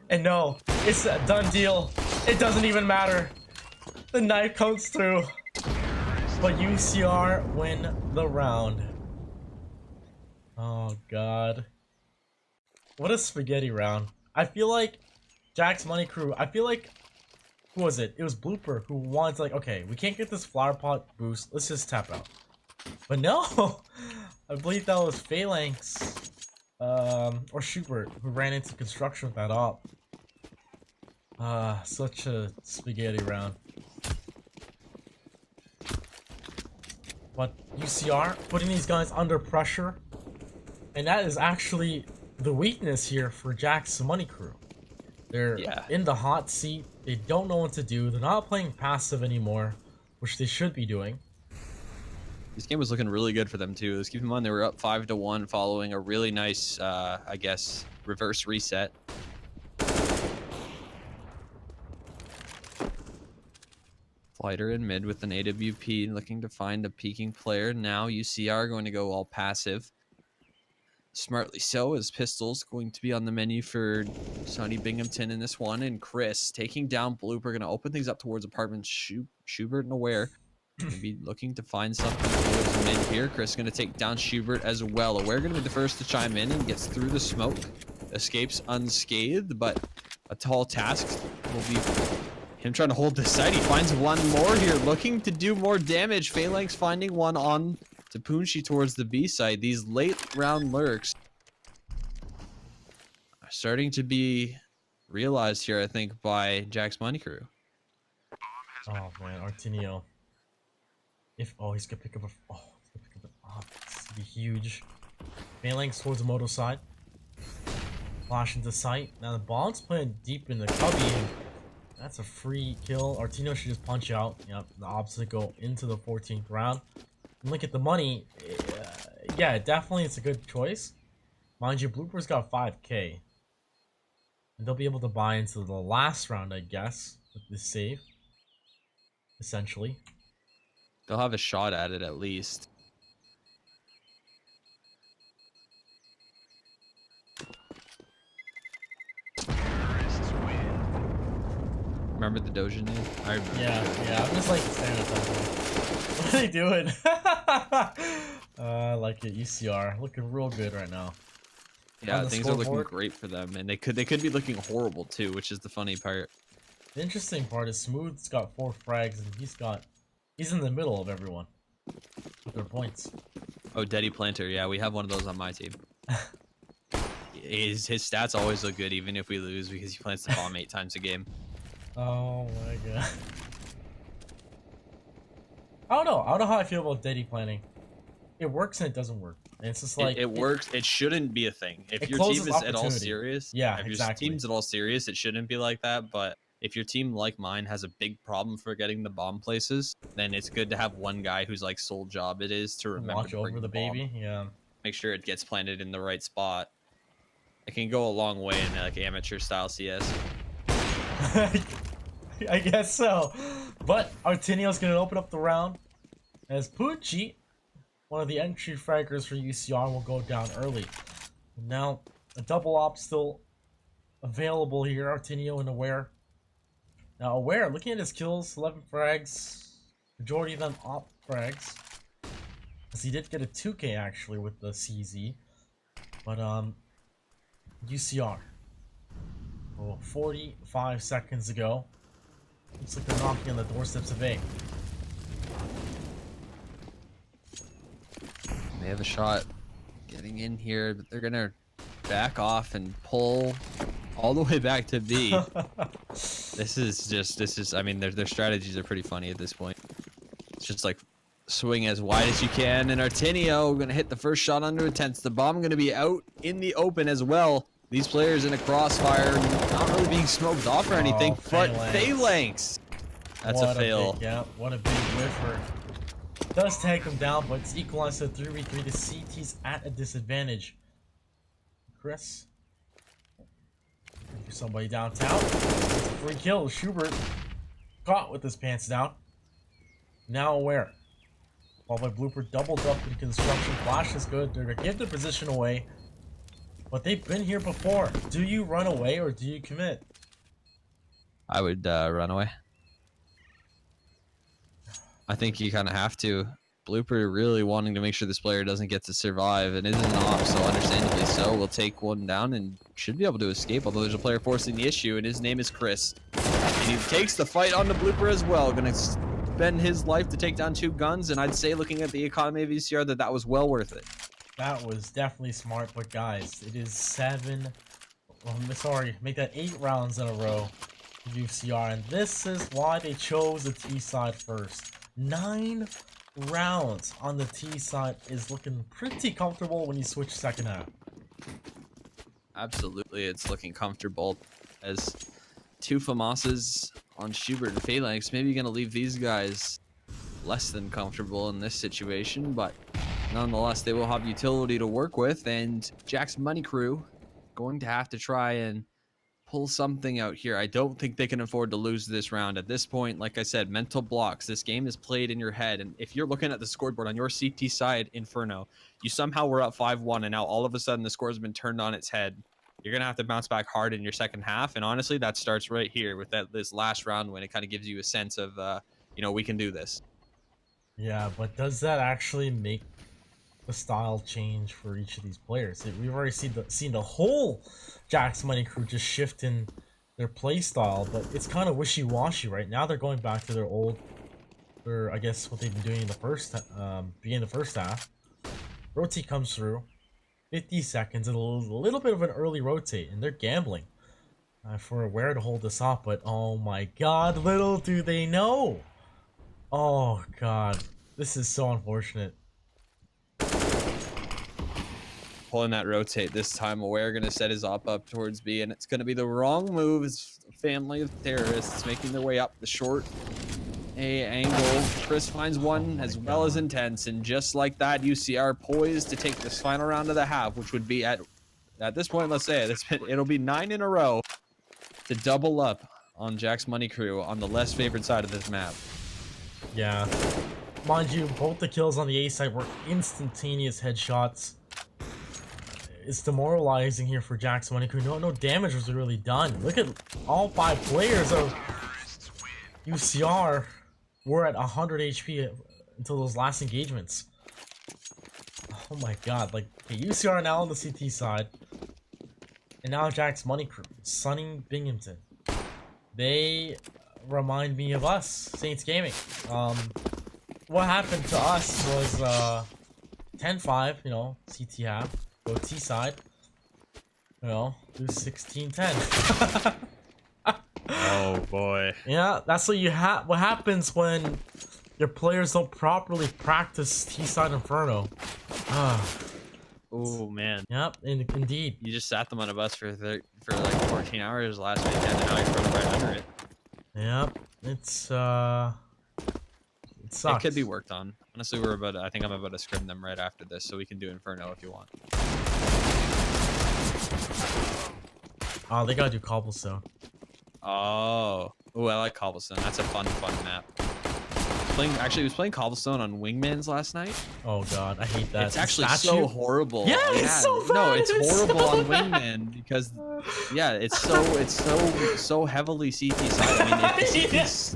and no, it's a done deal. It doesn't even matter. The knife comes through. But UCR win the round. Oh god. What a spaghetti round. I feel like Jack's money crew, I feel like, who was it? It was Blooper who wanted to, like, okay, we can't get this flower pot boost, let's just tap out. But no! I believe that was Phalanx, or Schubert, who ran into construction with that op. Such a spaghetti round. But UCR putting these guys under pressure, and that is actually the weakness here for Jack's money crew. They're in the hot seat. They don't know what to do. They're not playing passive anymore, which they should be doing. This game was looking really good for them too. Let's keep in mind they were up 5-1 following a really nice, I guess, reverse reset. Flighter in mid with an AWP looking to find a peeking player. Now UCR going to go all passive. Smartly so, as Pistols going to be on the menu for SUNY Binghamton in this one. And Chris taking down Blooper, going to open things up towards apartments. Schubert and Aware going to be looking to find something towards mid here. Chris going to take down Schubert as well. Aware going to be the first to chime in and gets through the smoke. Escapes unscathed, but a tall task will be him trying to hold the site. He finds one more here, looking to do more damage. Phalanx finding one on to Punchi towards the B side. These late round lurks are starting to be realized here, I think, by Jack's money crew. Oh man, Artinio. He's gonna pick up a this would be huge. Phalanx towards the moto side. Flash into sight. Now the Bomb's playing deep in the cubby. That's a free kill. Artino should just punch out. Yep, the opposite go into the 14th round. And look at the money. Yeah, definitely it's a good choice. Mind you, Blooper's got 5k. And they'll be able to buy into the last round, I guess, with this save. Essentially. They'll have a shot at it at least. Remember the Doja name? I remember. Yeah, I'm just like standing at that point. What are they doing? I like it. UCR looking real good right now. Yeah, things are looking great for them, and they could be looking horrible too, which is the funny part. The interesting part is Smooth's got 4 frags, and he's in the middle of everyone with their points. Oh, Deddy Planter, yeah, we have one of those on my team. His stats always look good, even if we lose, because he plants the bomb 8 times a game. Oh my god. I don't know how I feel about Deddy planning. It works and it doesn't work. And it's just like it works. It shouldn't be a thing. If your team is at all serious, yeah, if exactly. your team's at all serious, it shouldn't be like that. But if your team like mine has a big problem for getting the bomb places, then it's good to have one guy whose like sole job it is to remember Watch to bring over the the bomb, baby. Yeah. make sure it gets planted in the right spot. It can go a long way in like amateur style CS. I guess so. But Artinio's going to open up the round as Pucci, one of the entry fraggers for UCR, will go down early. Now, a double op still available here. Artinio and Aware. Now, Aware, looking at his kills, 11 frags, majority of them op frags. As he did get a 2K actually with the CZ. But, UCR. Oh, 45 seconds ago. Looks like they're knocking on the doorsteps of A. They have a shot getting in here, but they're gonna back off and pull all the way back to B. This is I mean their strategies are pretty funny at this point. It's just like swing as wide as you can, and Artinio gonna hit the first shot under intense. The bomb gonna be out in the open as well. These players in a crossfire, not really being smoked off or anything, but Phalanx. That's a fail. Yeah, what a big whiffer. Does take him down, but it's equalized to 3v3. The CT's at a disadvantage. Chris. Somebody downtown. Free kill. Schubert caught with his pants down. Now Aware. Followed by Blooper, doubled up in construction. Flash is good. They're going to give their position away. But they've been here before. Do you run away or do you commit? I would run away. I think you kind of have to. Blooper really wanting to make sure this player doesn't get to survive and isn't off, so understandably so. We'll take one down and should be able to escape, although there's a player forcing the issue, and his name is Chris. And he takes the fight on the Blooper as well. Gonna spend his life to take down 2 guns, and I'd say looking at the economy of VCR that was well worth it. That was definitely smart, but guys, it is 8 rounds in a row for UCR, and this is why they chose the T side first. 9 rounds on the T side is looking pretty comfortable when you switch second half. Absolutely, it's looking comfortable as 2 FAMASas on Schubert and Phalanx. Maybe you're going to leave these guys less than comfortable in this situation, but nonetheless, they will have utility to work with, and Jack's money crew going to have to try and pull something out here. I don't think they can afford to lose this round. At this point, like I said, mental blocks. This game is played in your head, and if you're looking at the scoreboard on your CT side, Inferno, you somehow were up 5-1, and now all of a sudden the score has been turned on its head. You're going to have to bounce back hard in your second half, and honestly, that starts right here with this last round when it kind of gives you a sense of, we can do this. Yeah, but does that actually make the style change for each of these players? We've already seen the whole Jack's money crew just shift in their play style, but it's kind of wishy-washy right now. They're going back to I guess what they've been doing in the beginning of the first half. Rotate comes through, 50 seconds, and a little bit of an early rotate, and they're gambling for Aware to hold this off. But oh my God, little do they know! Oh God, this is so unfortunate. Pulling that rotate this time. Aware going to set his op up towards B, and it's going to be the wrong move. It's a family of terrorists making their way up the short A angle. Chris finds one as well as intense, and just like that, UCR poised to take this final round of the half, which would be at this point, let's say it'll be 9 in a row to double up on Jack's money crew on the less favored side of this map. Yeah, mind you, both the kills on the A side were instantaneous headshots. It's demoralizing here for Jack's money crew. No damage was really done. Look at all 5 players of UCR were at 100 HP until those last engagements. Oh my God! Like UCR now on the CT side, and now Jack's money crew, SUNY Binghamton. They remind me of us, Saints Gaming. What happened to us was 10-5. CT half. Go T side, lose 16-10. Oh boy. Yeah, that's what what happens when your players don't properly practice T side Inferno. Oh man. Yep, indeed. You just sat them on a bus for like 14 hours last weekend, and now you're running right under it. Yep. It's it It could be sucks. worked on. Honestly, I think I'm about to scrim them right after this, so we can do Inferno if you want. Oh, they gotta do cobblestone. Oh, oh, I like Cobblestone. That's a fun map. Actually, I was playing Cobblestone on Wingmans last night. Oh god, I hate that. It's actually so horrible. Yeah, it's so bad. No, it's horrible so on Wingman because yeah, it's so heavily CT side. I mean, if the CTs,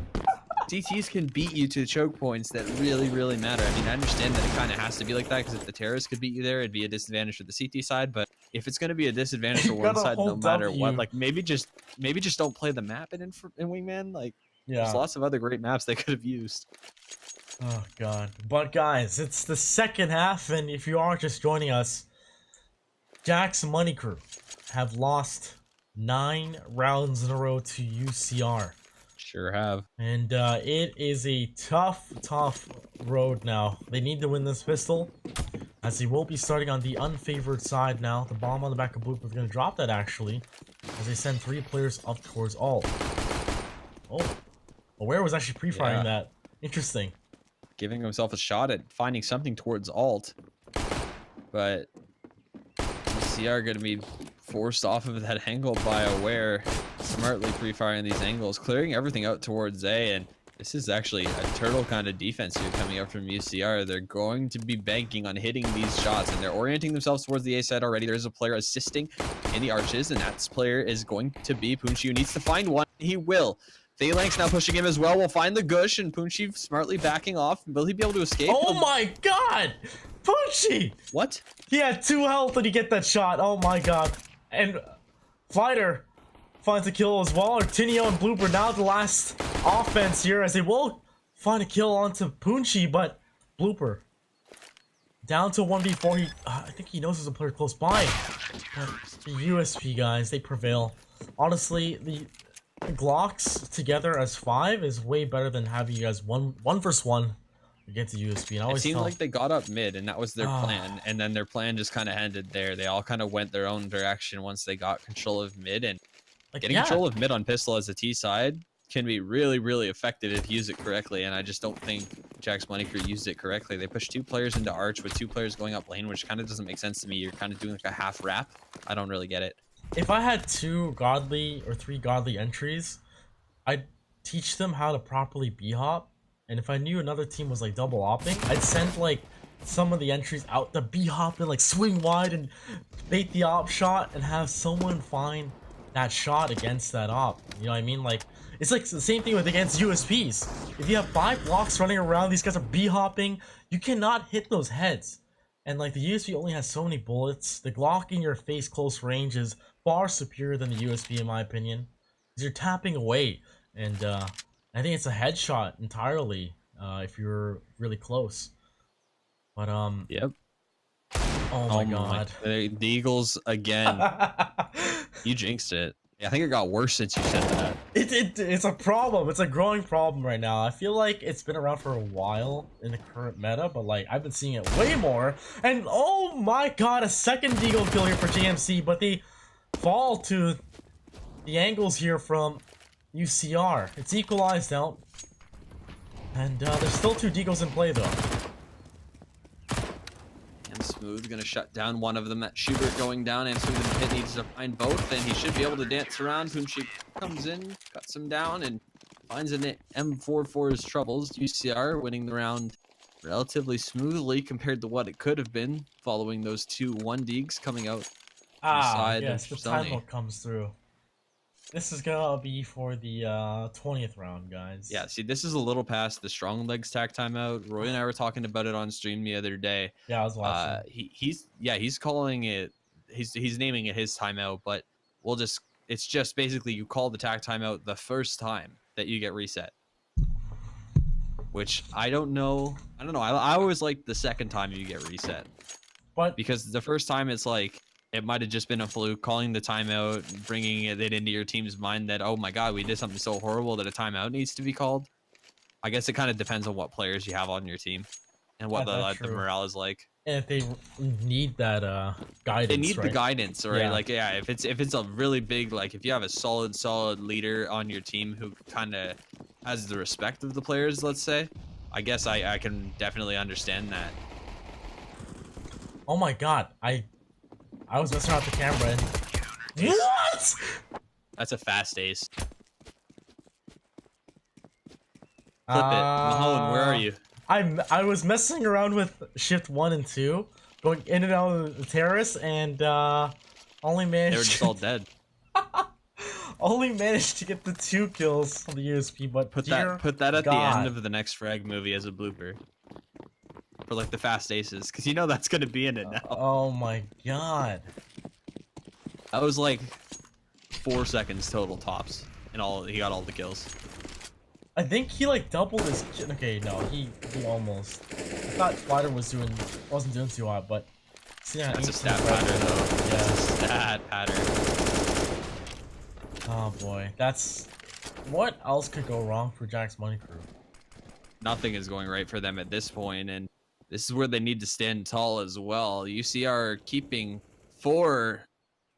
CTs can beat you to choke points that really matter. I mean, I understand that it kind of has to be like that because if the terrorists could beat you there, it'd be a disadvantage for the CT side. But if it's going to be a disadvantage for one side, no matter what, like maybe just don't play the map in Wingman. Like, there's lots of other great maps they could have used. Oh god. But guys, it's the second half, and if you are just joining us, Jack's Money Crew have lost 9 rounds in a row to UCR. Sure have. And it is a tough road now. They need to win this pistol, as they will be starting on the unfavored side now. The bomb on the back of Blooper is going to drop that, actually, as they send 3 players up towards alt. Oh, Aware was actually pre-firing that. Interesting. Giving himself a shot at finding something towards alt, but CR going to be forced off of that angle by Aware, smartly pre-firing these angles, clearing everything out towards A, and this is actually a turtle kind of defense here coming up from UCR. They're going to be banking on hitting these shots, and they're orienting themselves towards the A side already. There's a player assisting in the arches, and that player is going to be Punchi, who needs to find one. He will. Phalanx now pushing him as well. We'll find the Gush, and Punchi smartly backing off. Will he be able to escape? Oh my god! Punchi! What? He had 2 health and he get that shot. Oh my god. And Fighter finds a kill as well. Artinio and Blooper now the last offense here, as they will find a kill onto Punchi, but Blooper down to 1v4. He, I think he knows there's a player close by. But the USP guys, they prevail. Honestly, the Glocks together as 5 is way better than having you guys one versus one against the USP. And it seemed like they got up mid, and that was their plan. And then their plan just kind of ended there. They all kind of went their own direction once they got control of mid. And getting control of mid on pistol as a T side can be really effective if you use it correctly. And I just don't think Jack's Money Crew used it correctly. They pushed 2 players into arch with 2 players going up lane, which kind of doesn't make sense to me. You're kind of doing like a half wrap. I don't really get it. If I had 2 godly or 3 godly entries, I'd teach them how to properly b-hop. And if I knew another team was like double opping, I'd send like some of the entries out to b-hop and like swing wide and bait the op shot and have someone find that shot against that op. You know what I mean? Like, it's like the same thing with against USPs. If you have 5 blocks running around, these guys are b-hopping, you cannot hit those heads. And like the USP only has so many bullets. The Glock in your face close range is far superior than the USP in my opinion. Because you're tapping away. And I think it's a headshot entirely if you're really close. But yep. Oh my god. The Eagles again. You jinxed it. Yeah, I think it got worse since you said that. It's a problem. It's a growing problem right now. I feel like it's been around for a while in the current meta, but like I've been seeing it way more. And oh my god, a second Deagle kill here for JMC, but they fall to the angles here from UCR. It's equalized out. And there's still 2 Deagles in play though. And Smooth gonna shut down one of them. That shooter going down, and Smooth in the pit needs to find both, and he should be able to dance around. Punchi comes in, cuts him down, and finds an M4 for his troubles. UCR winning the round relatively smoothly compared to what it could have been, following those 2 1-deags coming out. Yes, the time lock comes through. This is gonna be for the 20th round, guys. Yeah, see, this is a little past the strong legs tack timeout. Roy and I were talking about it on stream the other day. Yeah, I was watching. He's calling it. He's naming it his timeout, but it's just basically you call the tack timeout the first time that you get reset. Which I don't know. I always like the second time you get reset, but because the first time it's like, it might have just been a fluke, calling the timeout, bringing it into your team's mind that, oh my god, we did something so horrible that a timeout needs to be called. I guess it kind of depends on what players you have on your team and what the morale is like. And if they need that They guidance, need the right? guidance, right? Yeah. Like, yeah, if it's a really big, like, if you have a solid leader on your team who kind of has the respect of the players, let's say, I guess I can definitely understand that. Oh my god, I was messing around with the camera and Ace. what? That's a fast ace. Clip it. Mahone, where are Uh, you? I was messing around with shift 1 and 2, going in and out of the terrace, and only They were managed just all dead. only managed to get the 2 kills on the USP. But Put dear that at the end God, of the next frag movie as a blooper for like the fast aces, because you know that's gonna be in it now. oh my God, That was like 4 seconds total tops, and he got all the kills. I think he like doubled his. Okay, no, he almost. I thought Spider wasn't doing too hot, but see, That's a stat pattern though. Yeah. That's a stat pattern. Oh boy, that's what else could go wrong for Jack's Money Crew? Nothing is going right for them at this point, and this is where they need to stand tall as well. UCR are keeping 4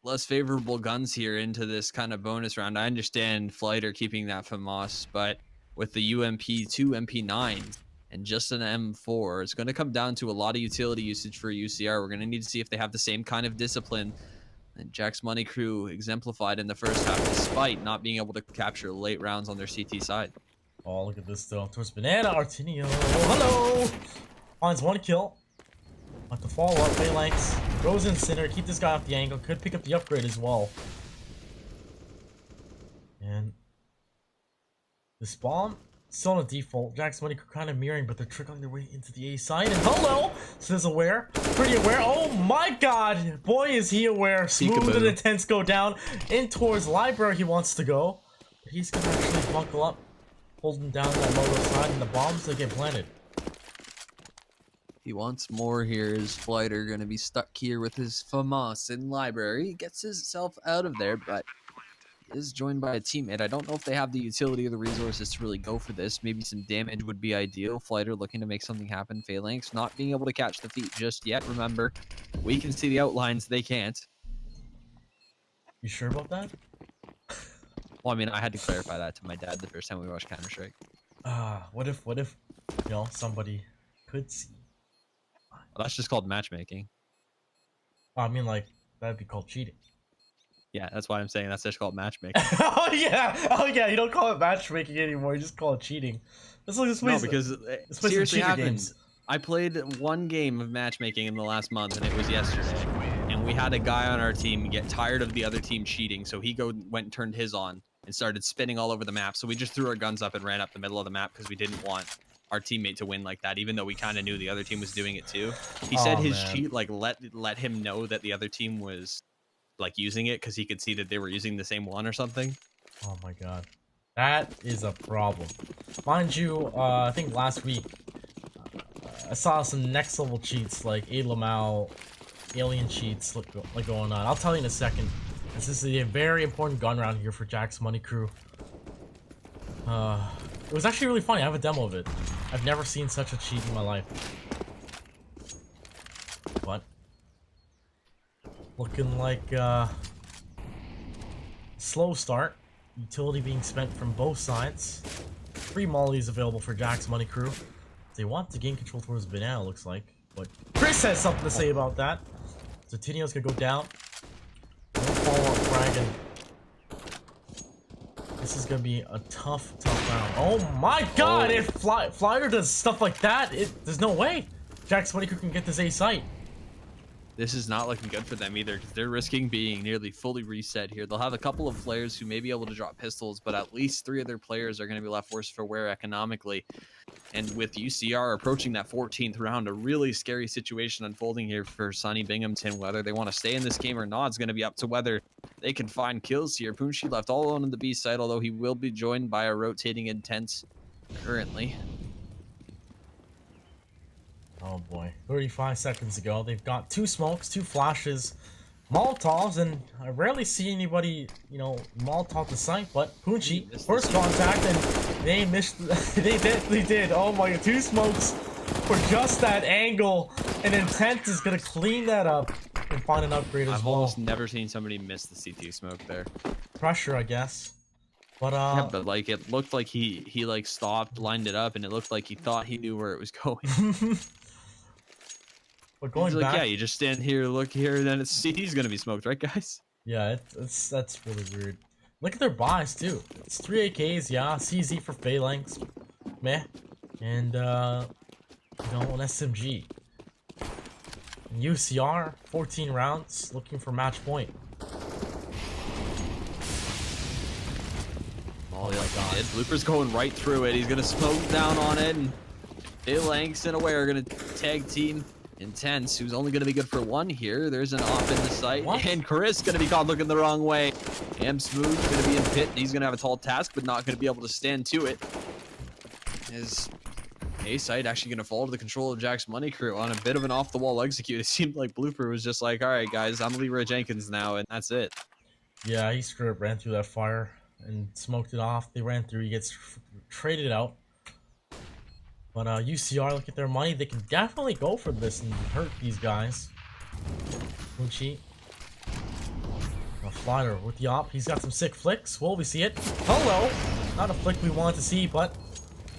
less favorable guns here into this kind of bonus round. I understand Flight are keeping that FAMAS, but with the UMP2 MP9s and just an M4, it's going to come down to a lot of utility usage for UCR. We're going to need to see if they have the same kind of discipline and Jack's Money Crew exemplified in the first half, despite not being able to capture late rounds on their CT side. Oh, look at this though. Towards Banana, Artinio. Hello! Finds 1 kill. Have to follow up, Phalanx. Goes in center, keep this guy off the angle. Could pick up the upgrade as well. And this bomb, still on a default. Jack's Money Crew kind of mirroring, but they're trickling their way into the A side. And hello! Says aware. Pretty aware. Oh my god! Boy, is he aware. Smooth and intense go down. In towards library he wants to go. But he's gonna actually buckle up. Holding down that lower side, and the bombs that get planted. He wants more here. His Flighter going to be stuck here with his FAMAS in library. He gets himself out of there, but is joined by a teammate. I don't know if they have the utility or the resources to really go for this. Maybe some damage would be ideal. Flighter looking to make something happen. Phalanx not being able to catch the feet just yet. Remember, we can see the outlines. They can't. You sure about that? Well, I mean, I had to clarify that to my dad the first time we watched Counter-Strike. What if, you know, somebody could see? Well, that's just called matchmaking. I mean, like, that'd be called cheating. Yeah, that's why I'm saying that's just called matchmaking. Oh yeah, you don't call it matchmaking anymore, you just call it cheating. No, because seriously happened. Games. I played 1 game of matchmaking in the last month, and it was yesterday. And we had a guy on our team get tired of the other team cheating, so he went and turned his on and started spinning all over the map. So we just threw our guns up and ran up the middle of the map because we didn't want our teammate to win like that, even though we kind of knew the other team was doing it too. He said his cheat like let him know that the other team was like using it because he could see that they were using the same one or something. Oh my god, that is a problem. Mind you, I think last week I saw some next level cheats like Lamau alien cheats like going on. I'll tell you in a second. This is a very important gun round here for Jack's Money Crew. It was actually really funny. I have a demo of it. I've never seen such a cheat in my life. But looking like slow start. Utility being spent from both sides. 3 mollies available for Jack's Money Crew. They want to gain control towards Banana, looks like. But Chris has something to say about that. So Tinio's gonna go down. No follow-up frag. This is gonna be a tough round. Oh my god! If Flyer does stuff like that, there's no way Jack's Money Crew can get this A site. This is not looking good for them either because they're risking being nearly fully reset here. They'll have a couple of players who may be able to drop pistols, but at least 3 of their players are going to be left worse for wear economically. And with UCR approaching that 14th round, a really scary situation unfolding here for SUNY Binghamton. Whether they want to stay in this game or not is going to be up to whether they can find kills here. Punshi left all alone in the B side, although he will be joined by a rotating Intense currently. Oh boy, 35 seconds ago, they've got 2 smokes, 2 flashes, Molotovs, and I rarely see anybody, you know, Molotov the site, but Punchi, first contact, and they missed, they definitely did. Oh my god, 2 smokes for just that angle. And Intent is gonna clean that up and find an upgrade as I've well. almost never seen somebody miss the CT smoke there. Pressure, I guess. But Yeah, but like it looked like he like stopped, lined it up, and it looked like he thought he knew where it was going. but He's going like, yeah, back, you just stand here, look here, then it's CT's gonna be smoked, right, guys? yeah, that's really weird. Look at their buys too. It's 3 AKs, yeah. CZ for Phalanx, meh, and you know, an SMG. And UCR, 14 rounds, looking for match point. Oh my god. Blooper's going right through it. He's gonna smoke down on it, and Phalanx and Aware are gonna tag team Intense, who's only gonna be good for one here. There's an off in the site, and Chris gonna be caught looking the wrong way. Am Smooth gonna be in pit, and he's gonna have a tall task, but not gonna be able to stand to it. His A site actually gonna fall to the control of Jack's Money Crew on a bit of an off-the-wall execute. It seemed like Blooper was just like, all right, guys, I'm Leroy Jenkins now, and that's it. Yeah, he straight up ran through that fire and smoked it off. They ran through. He gets traded out. But UCR, look at their money. They can definitely go for this and hurt these guys. Punchy. A flyer with the op. He's got some sick flicks. Will we see it? Hello! Not a flick we want to see, but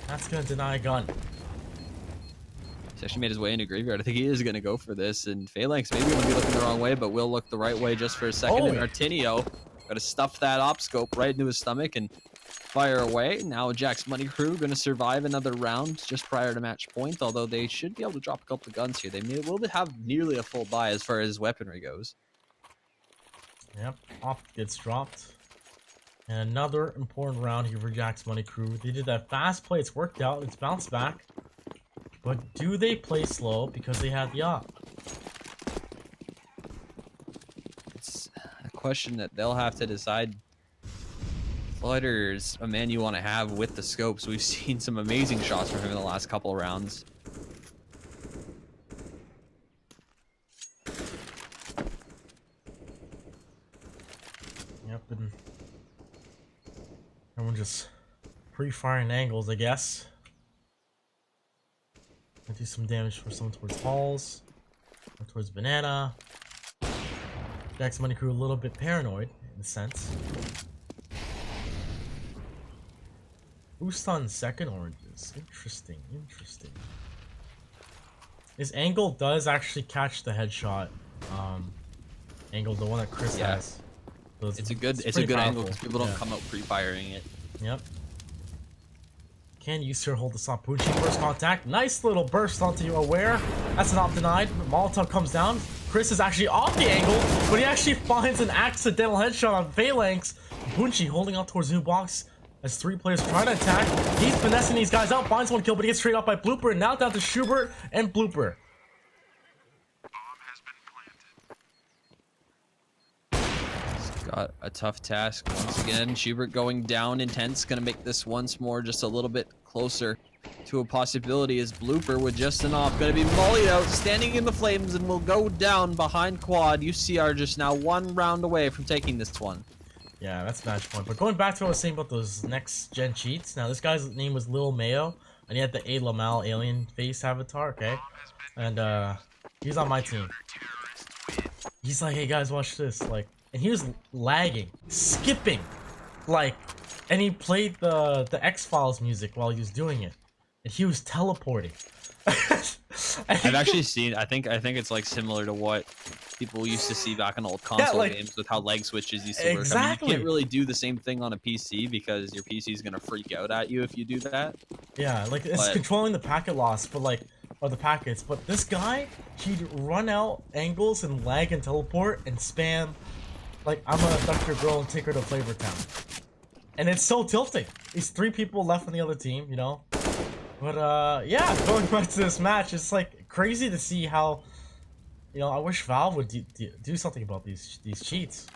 that's going to deny a gun. He's actually made his way into Graveyard. I think he is going to go for this. And Phalanx maybe going to be looking the wrong way, but will look the right way just for a second. And Artinio got to stuff that op scope right into his stomach and fire away. Now Jack's Money Crew going to survive another round just prior to match point, although they should be able to drop a couple of guns here. They will have nearly a full buy as far as weaponry goes. Yep, op gets dropped. And another important round here for Jack's Money Crew. They did that fast play. It's worked out. It's bounced back. But do they play slow because they had the op? It's a question that they'll have to decide. Flutter's a man you want to have with the scopes. We've seen some amazing shots from him in the last couple of rounds. Yep, and everyone just pre-firing angles, I guess. Gonna do some damage for someone towards halls, one towards banana. Jack's Money Crew a little bit paranoid in a sense. Boost on second oranges. Interesting, interesting. His angle does actually catch the headshot. Angle, the one that Chris has. So it's a good angle because people don't come out pre-firing it. Yep. Can UCR hold the Sapucci? First contact. Nice little burst onto you, Aware. That's not denied. Molotov comes down. Chris is actually off the angle, but he actually finds an accidental headshot on Phalanx. Bunchi holding out towards new box as 3 players try to attack. He's finessing these guys out, finds 1 kill, but he gets straight up by Blooper, and now down to Schubert and Blooper. Got a tough task once again. Schubert going down. Intense gonna make this once more just a little bit closer to a possibility as Blooper with just an off gonna be mollied out, standing in the flames, and will go down behind quad. UCR just now 1 round away from taking this one. Yeah, that's match point. But going back to what I was saying about those next gen cheats. Now this guy's name was Lil Mayo, and he had the A Lamal alien face avatar. Okay, and he's on my team. He's like, hey guys, watch this, like. And he was lagging, skipping, like, and he played the X-Files music while he was doing it, and he was teleporting. I've actually seen. I think it's like similar to what people used to see back in old console games with how leg switches used to work. I mean, you can't really do the same thing on a PC because your PC is gonna freak out at you if you do that. Yeah, like it's controlling the packet loss, but like. Or the packets, but this guy, he'd run out angles and lag and teleport and spam. Like, I'm gonna abduct your girl and take her to Flavor Town. And it's so tilting. These 3 people left on the other team, you know? But, yeah, going back to this match, it's, like, crazy to see how, you know, I wish Valve would do something about these cheats.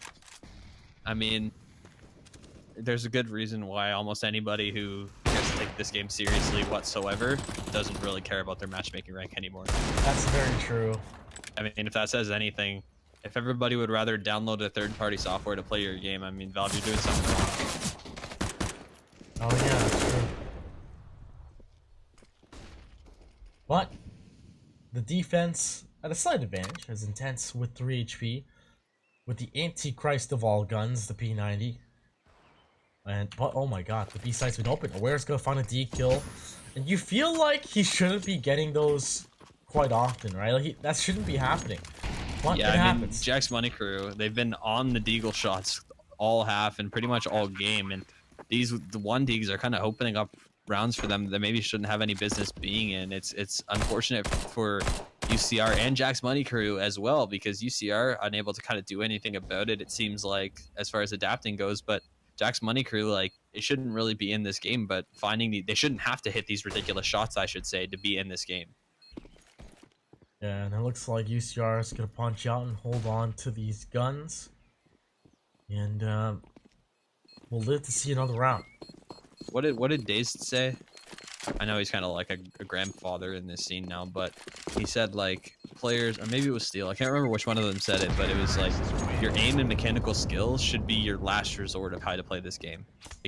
I mean, there's a good reason why almost anybody who doesn't take this game seriously whatsoever doesn't really care about their matchmaking rank anymore. That's very true. I mean, if that says anything, if everybody would rather download a third-party software to play your game, I mean, Valve, you're doing something wrong. Oh yeah, that's true. But The defense at a slight advantage, as intense with 3 HP, with the antichrist of all guns, the P90. But oh my god, the B site's been open. Aware's gonna find a D kill, and you feel like he shouldn't be getting those quite often, right? Like that shouldn't be happening, but Yeah, it I mean, happens. Jack's Money Crew, they've been on the deagle shots all half and pretty much all game. And the one deags are kind of opening up rounds for them that maybe shouldn't have any business being in. It's unfortunate for UCR and Jack's Money Crew as well, because UCR unable to kind of do anything about it, it seems like, as far as adapting goes. But Jack's Money Crew, like, it shouldn't really be in this game, but they shouldn't have to hit these ridiculous shots, I should say, to be in this game. Yeah, and it looks like UCR is gonna punch out and hold on to these guns, and we'll live to see another round. What did Dazed say? I know he's kind of like a grandfather in this scene now, but he said, like, players, or maybe it was Steel, I can't remember which one of them said it, but it was like, your aim and mechanical skills should be your last resort of how to play this game.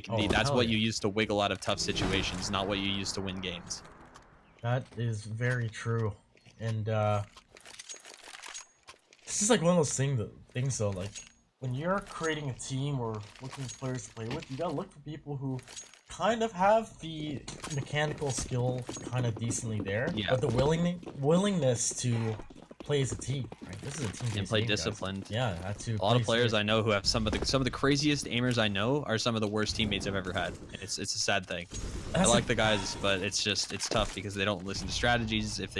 Oh, That's hell what yeah. you use to wiggle out of tough situations, not what you use to win games. That is very true, and this is like one of those things though, like when you're creating a team or looking for players to play with, you gotta look for people who kind of have the mechanical skill kind of decently there, Yeah. but the willingness to play as a team. Right? This is a team And play game, guys. disciplined. Yeah, that's to A lot of play players safe. I know who have some of the craziest aimers I know are some of the worst teammates I've ever had. And it's a sad thing. I That's like the guys, but it's tough because they don't listen to strategies. If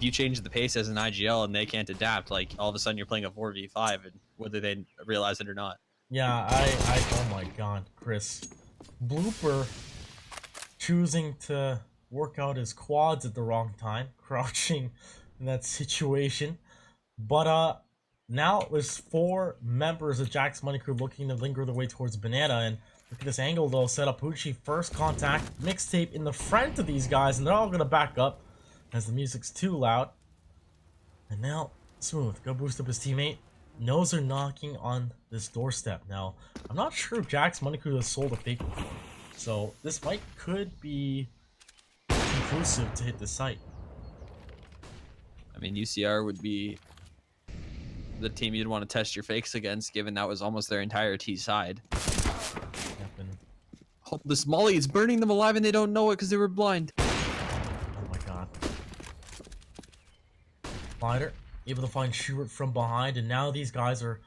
you change the pace as an IGL and they can't adapt, like, all of a sudden you're playing a 4v5, and whether they realize it or not. yeah, oh my god, Chris, Blooper choosing to work out his quads at the wrong time, crouching in that situation. But now there's 4 members of Jack's Money Crew looking to linger their way towards Banana, and look at this angle though, set up Pucci first contact, mixtape in the front of these guys, and they're all gonna back up as the music's too loud. And now Smooth, go boost up his teammate. Knows they're knocking on this doorstep. Now, I'm not sure if Jack's Money Crew has sold a fake before, so this could be conclusive to hit the site. I mean, UCR would be the team you'd want to test your fakes against, given that was almost their entire T side. Yep, and Oh, this Molly is burning them alive and they don't know it because they were blind. oh my god. Fighter able to find Schubert from behind, and now these guys are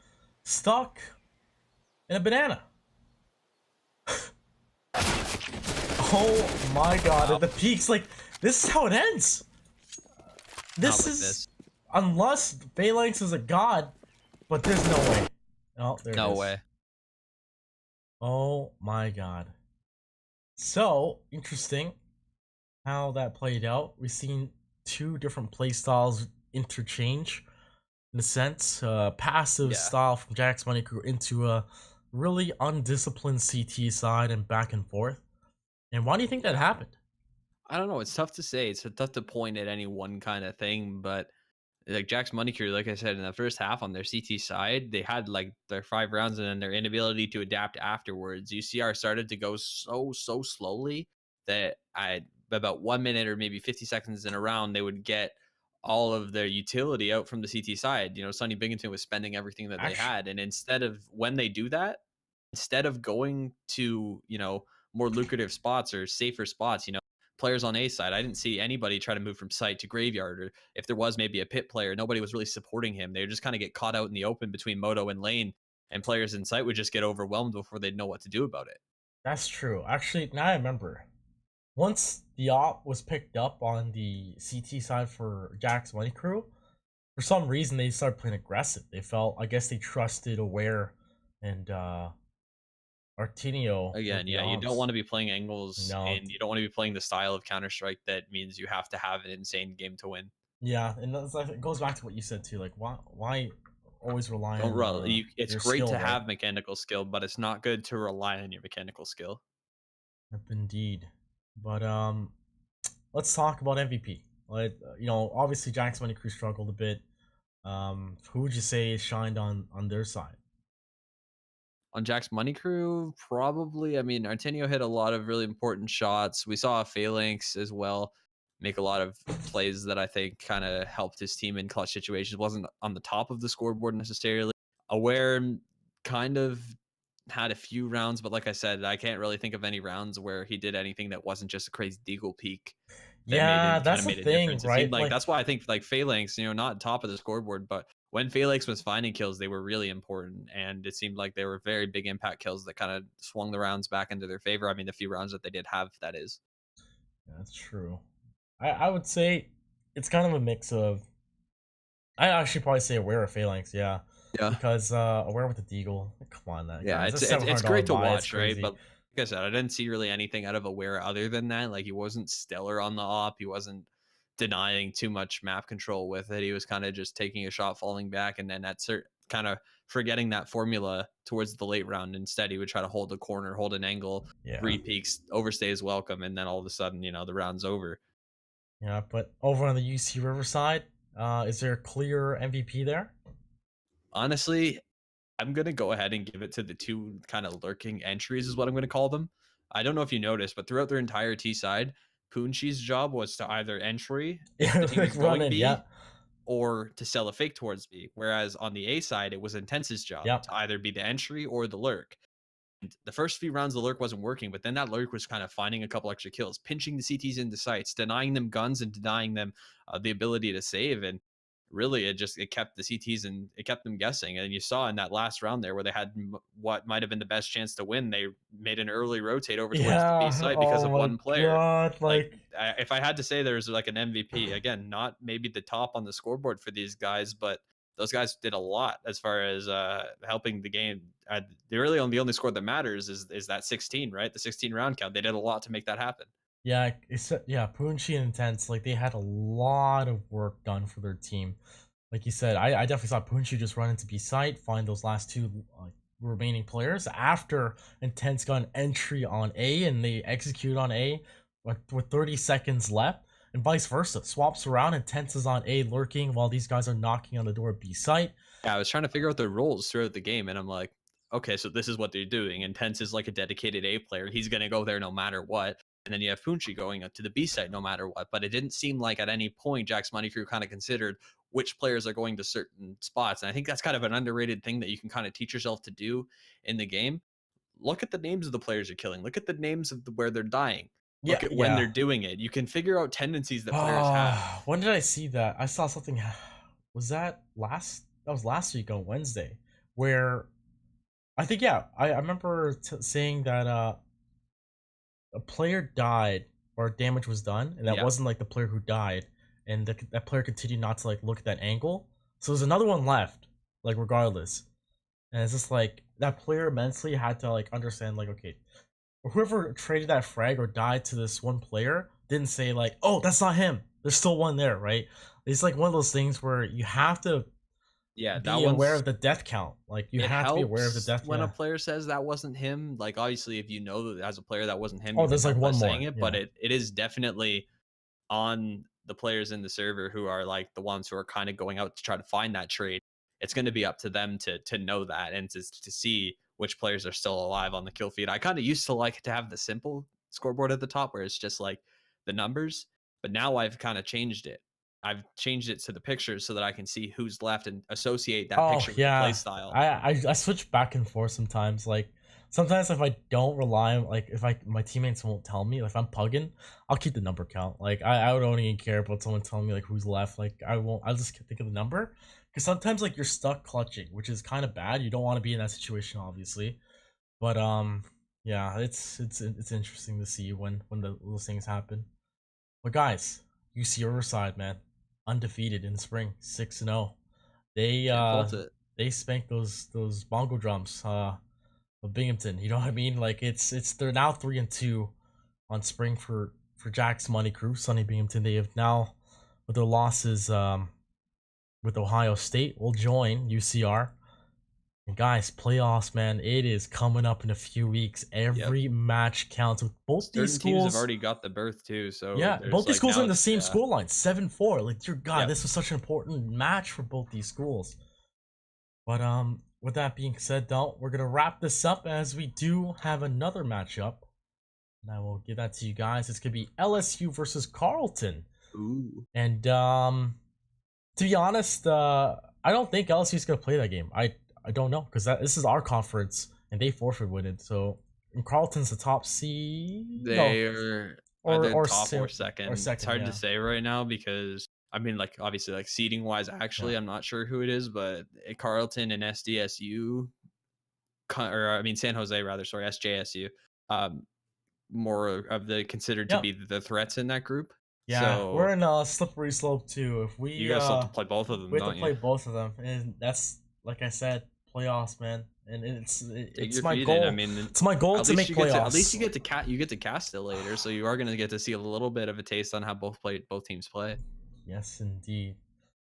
stuck in a banana. Oh my god, at the peaks, like, this is how it ends. This Not like is this. unless Phalanx is a god, but there's no way. Oh, there it No is. way. Oh my god. So interesting how that played out. We've seen 2 different playstyles interchange in a sense. Passive Yeah. style from Jack's Money Crew into a really undisciplined CT side and back and forth. And why do you think that happened? I don't know. It's tough to say. It's tough to point at any one kind of thing, but like Jack's Money Crew, like I said, in the first half on their CT side, they had like their 5 rounds, and then their inability to adapt afterwards. UCR started to go so slowly that about 1 minute or maybe 50 seconds in a round, they would get all of their utility out from the CT side. You know, SUNY Binghamton was spending everything that they Actually, had, and when they do that, instead of going to, more lucrative spots or safer spots, players on A side, I didn't see anybody try to move from site to graveyard, or if there was maybe a pit player, nobody was really supporting him. They would just kind of get caught out in the open between Moto and lane, and players in site would just get overwhelmed before they'd know what to do about it. that's true. Actually, now I remember. Once the op was picked up on the CT side for Jack's Money Crew, for some reason they started playing aggressive. They felt, I guess they trusted Aware and Artinio with Again, the yeah, you don't ops. want to be playing angles, No, and you don't want to be playing the style of Counter-Strike that means you have to have an insane game to win. yeah, and that's like, it goes back to what you said too. Like, why always rely Don't on run. It's your great skill, to right? have mechanical skill, but it's not good to rely on your mechanical skill. Yep, indeed. But let's talk about MVP. Like, obviously Jack's Money Crew struggled a bit. Who would you say shined on their side? On Jack's Money Crew, probably. I mean, Artenio hit a lot of really important shots. We saw a Phalanx as well. make a lot of plays that I think kind of helped his team in clutch situations. Wasn't on the top of the scoreboard necessarily. Aware kind of had a few rounds, but like I said, I can't really think of any rounds where he did anything that wasn't just a crazy deagle peak that made Yeah, it kind that's of the made a thing, difference. It seemed right? like Like, that's why I think like Phalanx, not top of the scoreboard, but when Phalanx was finding kills, they were really important, and it seemed like they were very big impact kills that kind of swung the rounds back into their favor. I mean, the few rounds that they did have, that is. that's true. I would say it's kind of a mix of. I actually probably say aware of phalanx, yeah, Yeah. because aware with the deagle. Come on, that Yeah, guys, it's that's it's seven it's hundred dollar great to buy. It's watch, right? crazy. But like I said, I didn't see really anything out of Aware other than that. Like he wasn't stellar on the op. He wasn't denying too much map control with it. He was kind of just taking a shot, falling back, and then that's kind of forgetting that formula towards the late round. Instead, he would try to hold a corner, hold an angle, Yeah, three peaks, overstays welcome, and then all of a sudden, the round's over. yeah. But over on the UC Riverside, is there a clear MVP there? Honestly, I'm gonna go ahead and give it to the two kind of lurking entries, is what I'm gonna call them. I don't know if you noticed, but throughout their entire T side, Poonshi's job was to either entry if the Yeah, team like was run going in. Yeah, B, or to sell a fake towards B. Whereas on the A side, it was Intense's job yep, to either be the entry or the lurk. And the first few rounds, the lurk wasn't working, but then that lurk was kind of finding a couple extra kills, pinching the CTs into sights, denying them guns, and denying them the ability to save. And really, it kept the CTs and it kept them guessing. And you saw in that last round there where they had what might have been the best chance to win, they made an early rotate over towards the B yeah. side because Oh of my one player. god, Like, like if I had to say there's like an MVP, again, not maybe the top on the scoreboard for these guys, but those guys did a lot as far as helping the game. They really the only score that matters is that 16, right? The 16 round count. They did a lot to make that happen. yeah, yeah. Punchi and Intense, like they had a lot of work done for their team. Like you said, I definitely saw Punchi just run into B site, find those last two remaining players after Intense got an entry on A and they execute on A with 30 seconds left, and vice versa. Swaps around, Intense is on A lurking while these guys are knocking on the door of B site. Yeah, I was trying to figure out their roles throughout the game, and I'm like, okay, so this is what they're doing. Intense is like a dedicated A player. He's gonna go there no matter what. And then you have Punchi going up to the B side no matter what. But it didn't seem like at any point Jack's Money Crew kind of considered which players are going to certain spots. And I think that's kind of an underrated thing that you can kind of teach yourself to do in the game. Look at the names of the players you're killing. Look at the names of where they're dying. Yeah, Look at when yeah. they're doing it. You can figure out tendencies that players have. Ah, when did I see that? I saw something. Was that last? That was last week on Wednesday, where I think, yeah, I remember saying that a player died or damage was done, and that Yeah. wasn't like the player who died, and that player continued not to like look at that angle. So there's another one left, like regardless, and it's just like that player mentally had to like understand like, okay, whoever traded that frag or died to this one player didn't say like, oh, that's not him. There's still one there, right? It's like one of those things where you have to Yeah, that be aware one's of the death count. Like you it have to be aware of the helps death. when a Yeah. player says that wasn't him. Like obviously, if you know that as a player that wasn't him, Oh, you can there's like help by one saying more. it. But Yeah. it is definitely on the players in the server who are like the ones who are kind of going out to try to find that trade. It's going to be up to them to know that and to see which players are still alive on the kill feed. I kind of used to like to have the simple scoreboard at the top where it's just like the numbers, but now I've kind of changed it. I've changed it to the pictures so that I can see who's left and associate that Oh picture with the play yeah, style. I switch back and forth sometimes. Like sometimes if I don't rely on like if I my teammates won't tell me like if I'm pugging, I'll keep the number count. Like I don't even care about someone telling me like who's left. Like I won't. I'll just think of the number because sometimes like you're stuck clutching, which is kind of bad. You don't want to be in that situation, obviously. But yeah, it's interesting to see when those things happen. But guys, UC Riverside, man, undefeated in the spring, 6-0. They Can't uh fault it. they spanked those bongo drums of Binghamton. You know what I mean? Like it's they're now 3-2 on spring for Jack's Money Crew, SUNY Binghamton. They have now with their losses with Ohio State will join UCR. And guys, playoffs, man, it is coming up in a few weeks. Yep. Every match counts with both these Certain teams have schools. already got the berth too, so Yeah, both there's these like schools are now in the it's same yeah. school line, 7-4. Like, dear God, Yep. this was such an important match for both these schools. But with that being said, though, we're gonna wrap this up as we do have another matchup. and I will give that to you guys. It's gonna be LSU versus Carleton. Ooh. And to be honest, I don't think LSU's gonna play that game. I don't know because this is our conference and they forfeit with it. So and Carleton's the top seed. No, They're or either or top or sim, second. or It's second. hard to Yeah, say right now because I mean, like obviously, like seating wise, yeah, actually, I'm not sure who it is, but Carleton and SDSU, or I mean San Jose rather. Sorry, SJSU. Um, more of the considered to yep. be the threats in that group. Yeah, we're So in a slippery slope too. If you we guys still have to play both of them, we have to don't you? play both of them, and that's like I said, playoffs, man. And Dig it's your my feet in. I goal. mean, It's my goal at to least make you get to at least playoffs. you get to cast it later, so you are going to get to see a little bit of a taste on how both teams play. Yes, indeed.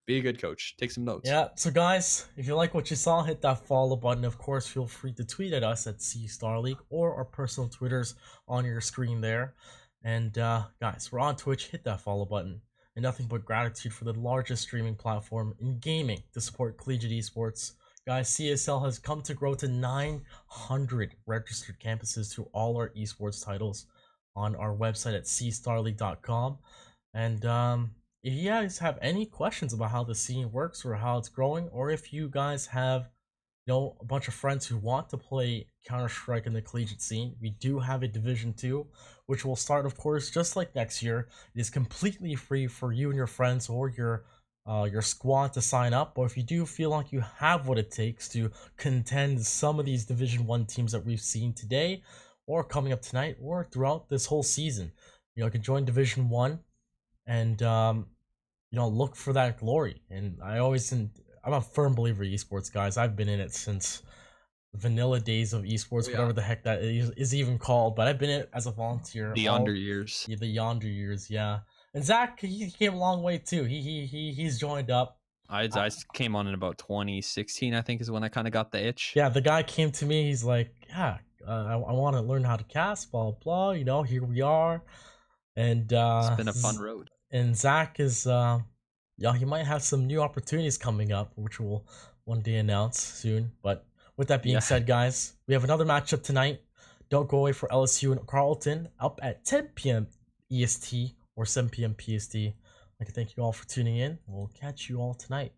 Be a good coach. Take some notes. Yeah, so guys, if you like what you saw, hit that follow button. Of course, feel free to tweet at us at C Star League or our personal Twitters on your screen there. And guys, we're on Twitch. Hit that follow button. And nothing but gratitude for the largest streaming platform in gaming to support collegiate esports. Guys, CSL has come to grow to 900 registered campuses through all our esports titles on our website at cstarleague.com. And if you guys have any questions about how the scene works or how it's growing, or if you guys have a bunch of friends who want to play Counter-Strike in the collegiate scene, we do have a Division 2, which will start, of course, just like next year. It is completely free for you and your friends or your squad to sign up. Or if you do feel like you have what it takes to contend some of these Division 1 teams that we've seen today, or coming up tonight, or throughout this whole season, you can join Division 1 and look for that glory. And I'm a firm believer in esports, guys. I've been in it since vanilla days of esports, Oh, yeah. whatever the heck that is even called. But I've been in it as a volunteer The all under years. the yonder years, yeah. And Zach, he came a long way too. He's joined up. I came on in about 2016, I think, is when I kind of got the itch. Yeah, the guy came to me. He's like, yeah, I want to learn how to cast, blah blah. Here we are. And It's been a fun road. and Zach is he might have some new opportunities coming up, which we'll one day announce soon. But with that being Yeah. said, guys, we have another matchup tonight. Don't go away for LSU and Carleton up at 10 p.m. EST or 7 p.m. PST. I'd like to thank you all for tuning in. We'll catch you all tonight.